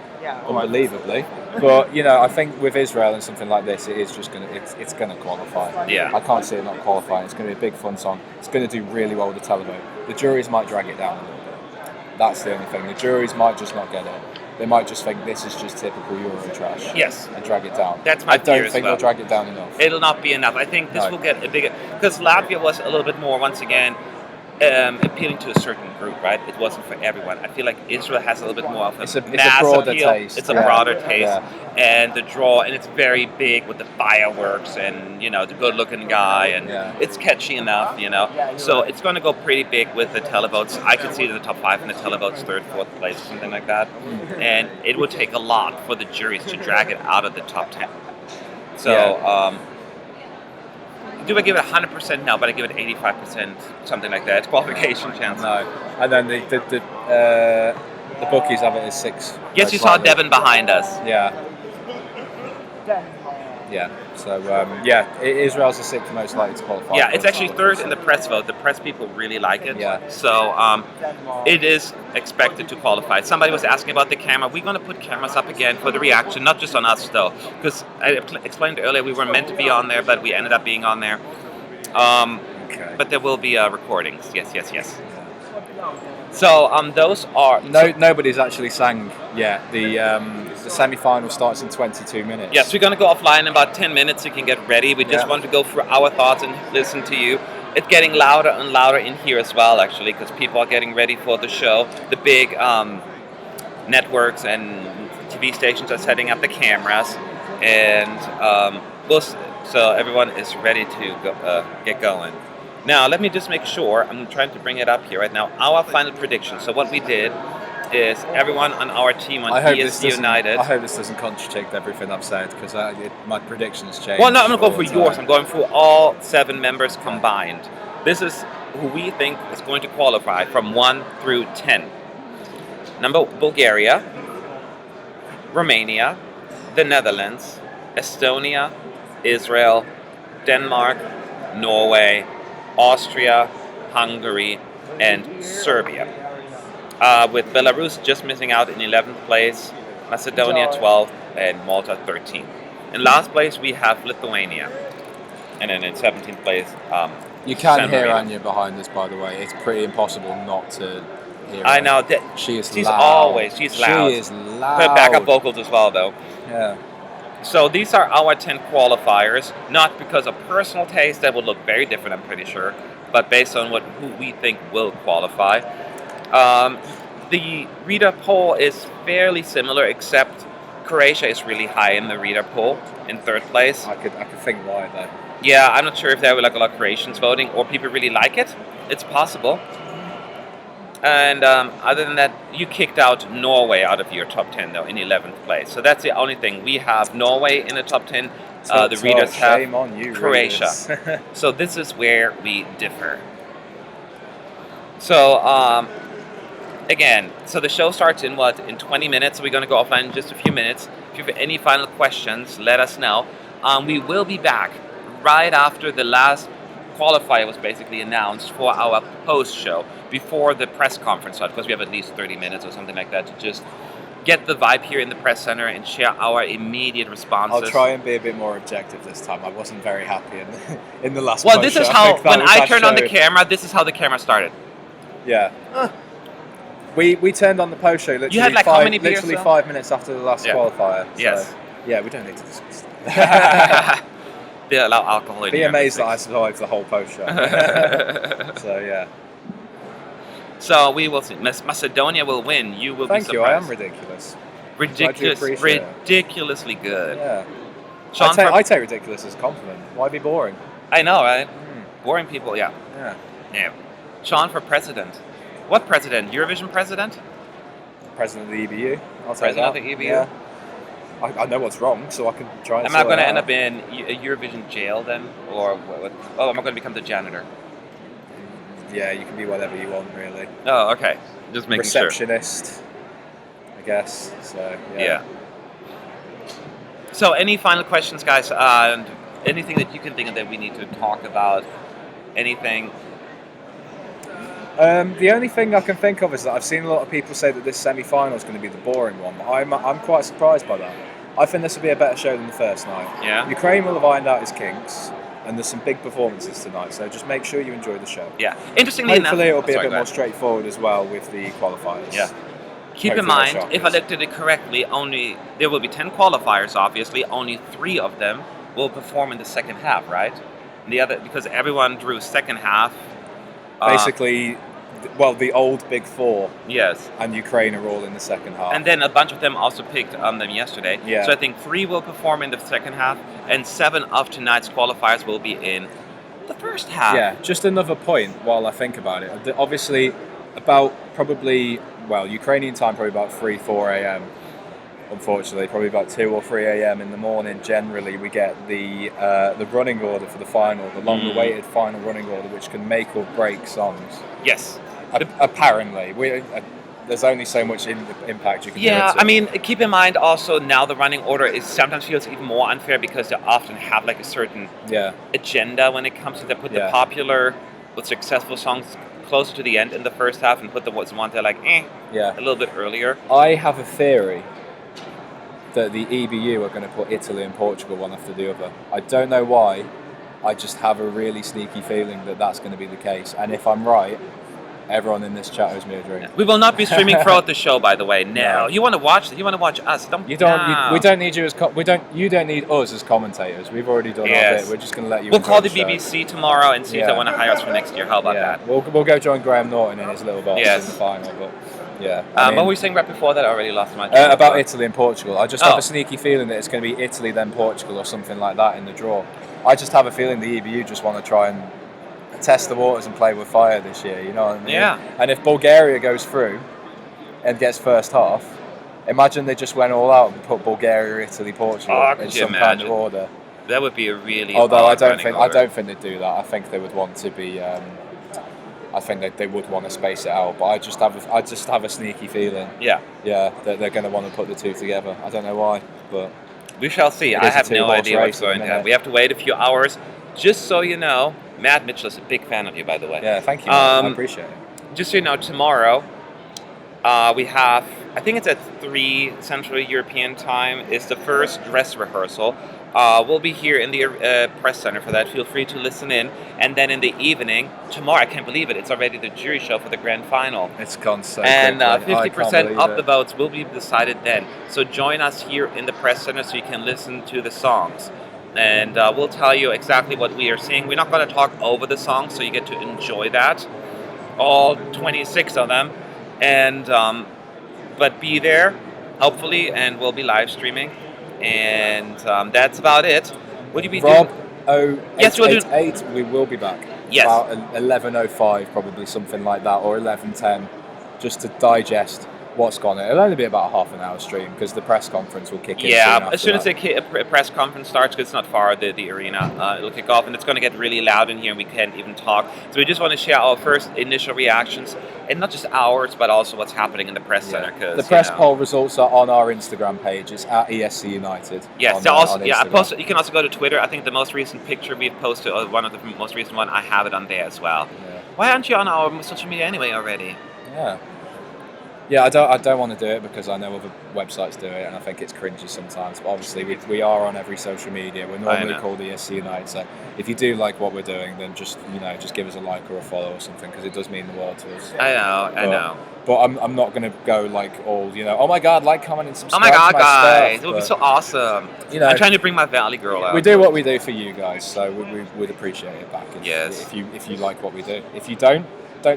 Unbelievably, but I think with Israel and something like this, it's going to qualify. Yeah, I can't see it not qualifying. It's going to be a big fun song. It's going to do really well with the televote. The juries might drag it down a little bit. That's the only thing. The juries might just not get it. They might just think this is just typical Euro trash. Yes, and drag it down. That's my fear. I don't think they'll drag it down enough. It'll not be enough. I think this will get a bigger, because Latvia was a little bit more once again. Appealing to a certain group, right? It wasn't for everyone. I feel like Israel has a little bit more of a mass broader appeal. Taste. It's a broader taste, and the draw, and it's very big with the fireworks and the good-looking guy, and it's catchy enough, So it's going to go pretty big with the televotes. I could see the top 5 in the televotes, 3rd, 4th place, or something like that. And it would take a lot for the juries to drag it out of the top 10. So. Do I give it 100%? No, but I give it 85%, something like that. It's qualification chance. No, and then the bookies have it as 6. Yes, you saw Devon behind us. Yeah. Yeah. So Israel's the 6th most likely to qualify. Yeah, it's actually 3rd in the press vote. The press people really like it. Yeah. So it is expected to qualify. Somebody was asking about the camera. We're going to put cameras up again for the reaction, not just on us though, because I explained earlier we were meant to be on there, but we ended up being on there. But there will be recordings. Yes. So those are nobody's actually sang yet. The semi-final starts in 22 minutes. Yes, we're going to go offline in about 10 minutes. You can get ready. We just want to go through our thoughts and listen to you. It's getting louder and louder in here as well, actually, because people are getting ready for the show. The big networks and TV stations are setting up the cameras, and so everyone is ready to get going. Now, let me just make sure. I'm trying to bring it up here right now. Our final prediction. So what we did is everyone on our team on ES United. I hope this doesn't contradict everything I've said, because my predictions changed. Well, no, I'm going to go for yours. I'm going through all 7 members combined. This is who we think is going to qualify from 1 through 10. Number Bulgaria, Romania, the Netherlands, Estonia, Israel, Denmark, Norway, Austria, Hungary, and Serbia. With Belarus just missing out in 11th place, Macedonia 12th, and Malta 13th. In last place, we have Lithuania. And then in 17th place, you can San hear Marino. Anya behind us, by the way. It's pretty impossible not to hear I her. know that She's she's loud. she's loud. She is loud. Her backup vocals as well, though. Yeah. So these are our 10 qualifiers, not because of personal taste that would look very different, I'm pretty sure, but based on who we think will qualify. The reader poll is fairly similar, except Croatia is really high in the reader poll in third place. I could think why though. Yeah, I'm not sure if there were like a lot of Croatians voting or people really like it. It's possible. And other than that, you kicked out Norway out of your top 10 though in 11th place. So that's the only thing. We have Norway in the top 10. The readers have shame on you, Croatia. readers. So this is where we differ. So again, so the show starts in 20 minutes. So we're going to go offline in just a few minutes. If you have any final questions, let us know. We will be back right after the last qualifier was basically announced for our post show before the press conference, because we have at least 30 minutes or something like that to just get the vibe here in the press center and share our immediate responses. I'll try and be a bit more objective this time. I wasn't very happy in the last. Well, this is how when I turned on the show. camera. This is how the camera started. Yeah. We turned on the post show literally, You had like how many beers, literally though? 5 minutes after the last qualifier. So, Yes. Yeah, we don't need to discuss that. They allow alcohol in Be here. amazed that I survived the whole post show. So yeah. So we will see. Macedonia will win. You will Thank be you. I am surprised. ridiculous. Ridiculously good. Yeah. Sean, I take ridiculous as a compliment. Why be boring? I know, right? Boring people, yeah. Yeah. Yeah. Sean for president. What president? Eurovision president? President of the EBU. I'll take President of that. the EBU? Yeah. I know what's wrong, so I can try and Am I sort going it to end out. up in a Eurovision jail then? Or what? Oh, am I going to become the janitor? Yeah, you can be whatever you want, really. Oh, okay. Just making sure. Receptionist, I guess. So Yeah. So, any final questions, guys? And anything that you can think of that we need to talk about? Anything? The only thing I can think of is that I've seen a lot of people say that this semi-final is going to be the boring one. I'm quite surprised by that. I think this will be a better show than the first night. Yeah. Ukraine will have ironed out his kinks, and there's some big performances tonight. So just make sure you enjoy the show. Yeah. Interestingly enough, Hopefully, it'll be sorry, a bit go more ahead. straightforward as well with the qualifiers. Yeah. Keep in Hopefully mind, they'll shock if I us. looked at it correctly, there will be 10 qualifiers. Obviously, only 3 of them will perform in the second half, right? And the other, because everyone drew second half. Basically, the old Big Four Yes. and Ukraine are all in the second half. And then a bunch of them also picked them yesterday. Yeah. So I think 3 will perform in the second half, and 7 of tonight's qualifiers will be in the first half. Yeah, just another point while I think about it. Obviously, about probably, Ukrainian time, probably about 3-4 a.m. Unfortunately, probably about 2 or 3 a.m. in the morning. Generally, we get the running order for the final, the long-awaited final running order, which can make or break songs. Yes. Apparently, there's only so much impact you can do. Yeah, into I it. mean, keep in mind also now the running order sometimes feels even more unfair because they often have like a certain agenda when it comes to they put the popular, successful songs closer to the end in the first half and put the ones they're like, a little bit earlier. I have a theory that the EBU are going to put Italy and Portugal one after the other. I don't know why. I just have a really sneaky feeling that that's going to be the case. And if I'm right, everyone in this chat owes me a drink. We will not be streaming throughout the show, by the way. No, you want to watch? You want to watch us? We don't need you as you don't need us as commentators. We've already done our bit. We're just going to let you. We'll call the show. BBC tomorrow and see if they want to hire us for next year. How about that? We'll go join Graham Norton in his little box in the final. But what were we saying right before that? I already lost my. About Italy and Portugal. I just have a sneaky feeling that it's going to be Italy then Portugal or something like that in the draw. I just have a feeling the EBU just want to try and test the waters and play with fire this year, you know what I mean? Yeah. And if Bulgaria goes through and gets first half, imagine they just went all out and put Bulgaria, Italy, Portugal in some kind of order. That would be a really. Although I don't think they'd do that. I think they would want to be. I think they would want to space it out, but I just have a sneaky feeling. Yeah. Yeah, that they're going to want to put the two together. I don't know why, but we shall see. I have no idea what's going to happen. We have to wait a few hours. Just so you know, Matt Mitchell is a big fan of you, by the way. Yeah, thank you. I appreciate it. Just so you know, tomorrow we have I think it's at 3 Central European time, is the first dress rehearsal. We'll be here in the press center for that. Feel free to listen in. And then in the evening, tomorrow, I can't believe it, it's already the jury show for the grand final. It's gone so And quickly. 50% of the votes will be decided then. So join us here in the press center so you can listen to the songs. And we'll tell you exactly what we are seeing. We're not going to talk over the songs, so you get to enjoy that. All 26 of them. And but be there, hopefully, and we'll be live streaming. And that's about it. Would you be Rob, doing? Yes, we'll do. 8, we will be back. Yes. About 11:05, probably something like that, or 11:10, just to digest what's gone. It'll only be about a half an hour stream because the press conference will kick in. Yeah, as soon as a press conference starts, because it's not far, the arena, it'll kick off, and it's going to get really loud in here, and we can't even talk. So we just want to share our first initial reactions, and not just ours, but also what's happening in the press center. Cause, the press poll results are on our Instagram page. It's at ESC United. Yes, on I Instagram. posted. You can also go to Twitter. I think the most recent picture we've posted, or one of the most recent one, I have it on there as well. Yeah. Why aren't you on our social media anyway already? Yeah, I don't want to do it because I know other websites do it, and I think it's cringy sometimes. But obviously, we are on every social media. We're normally called ESC United. So if you do like what we're doing, then just give us a like or a follow or something, because it does mean the world to us. I know. But I'm not going to go like all oh my god, like, comment, and subscribe. Oh my god, to my guys, stuff. it would be so awesome. I'm trying to bring my Valley girl out. We do what we do for you guys, so we would appreciate it back. Yes. If you like what we do. If you don't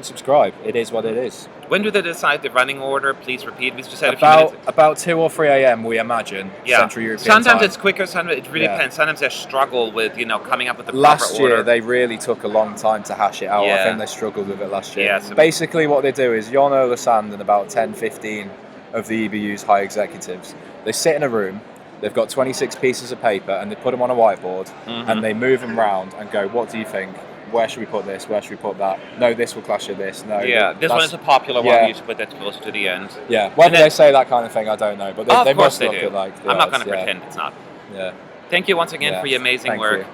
subscribe. It is what it is. When do they decide the running order? Please repeat. We just had a few minutes. About 2 or 3 a.m. we imagine. Central European Sometimes time. it's quicker. Sometimes it really depends. Sometimes they struggle with coming up with the last proper year order. They really took a long time to hash it out. Yeah. I think they struggled with it last year. Yeah, so basically what they do is Jon Olasand and about 10-15 of the EBU's high executives, they sit in a room. They've got 26 pieces of paper and they put them on a whiteboard and they move them around and go, what do you think? Where should we put this? Where should we put that? No, this will clash with this. No. Yeah, this one is a popular one. You should put that close to the end. Yeah, whether they say that kind of thing, I don't know. But they must look at like. I'm not going to pretend it's not. Yeah. Thank you once again for your amazing work.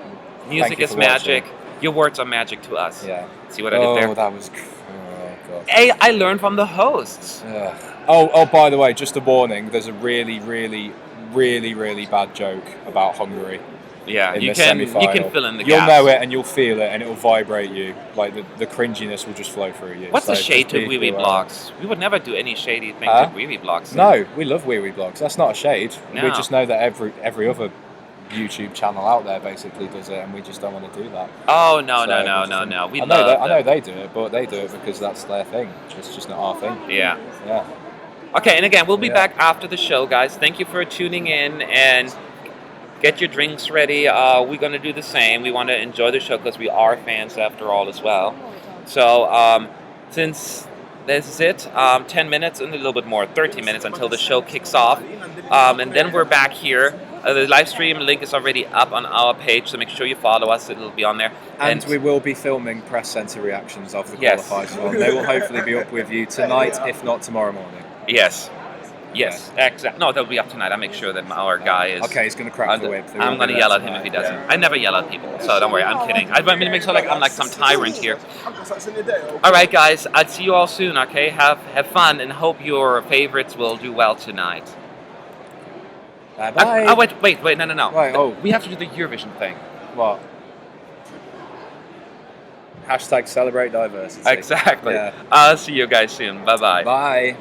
Music is magic. Your words are magic to us. Yeah. See what I did there? Oh, that was. Oh god. Hey, I learned from the hosts. Oh, by the way, just a warning. There's a really bad joke about Hungary. Yeah, in you the can semi-final. you can fill in the You'll gaps. know it and you'll feel it and it'll vibrate you. Like the cringiness will just flow through you. What's so the shade to be wee blocks? blogs? We would never do any shady thing to wee blogs. No, we love wee blogs. That's not a shade. No. We just know that every other YouTube channel out there basically does it, and we just don't want to do that. Oh no. I know they do it, but they do it because that's their thing. It's just not our thing. Yeah. Yeah. Okay, and again, we'll be back after the show, guys. Thank you for tuning in and. Get your drinks ready. We're going to do the same. We want to enjoy the show because we are fans after all as well. So since this is it, 10 minutes and a little bit more, 13 minutes until the show kicks off. And then we're back here. The live stream link is already up on our page, so make sure you follow us. It'll be on there. And we will be filming press centre reactions of the qualifiers. They will hopefully be up with you tonight, if not tomorrow morning. Yes, exactly. No, that'll be up tonight. I'll make sure that our guy is... Okay, he's going to crack the whip. I'm going to yell at him if he doesn't. I never yell at people, so don't worry, I'm kidding. I want to make sure like I'm like some tyrant here. Alright guys, I'll see you all soon, okay? Have fun and hope your favorites will do well tonight. Bye-bye. Wait, no. Right, we have to do the Eurovision thing. What? #celebrate diversity. Exactly. Yeah. I'll see you guys soon. Bye-bye. Bye.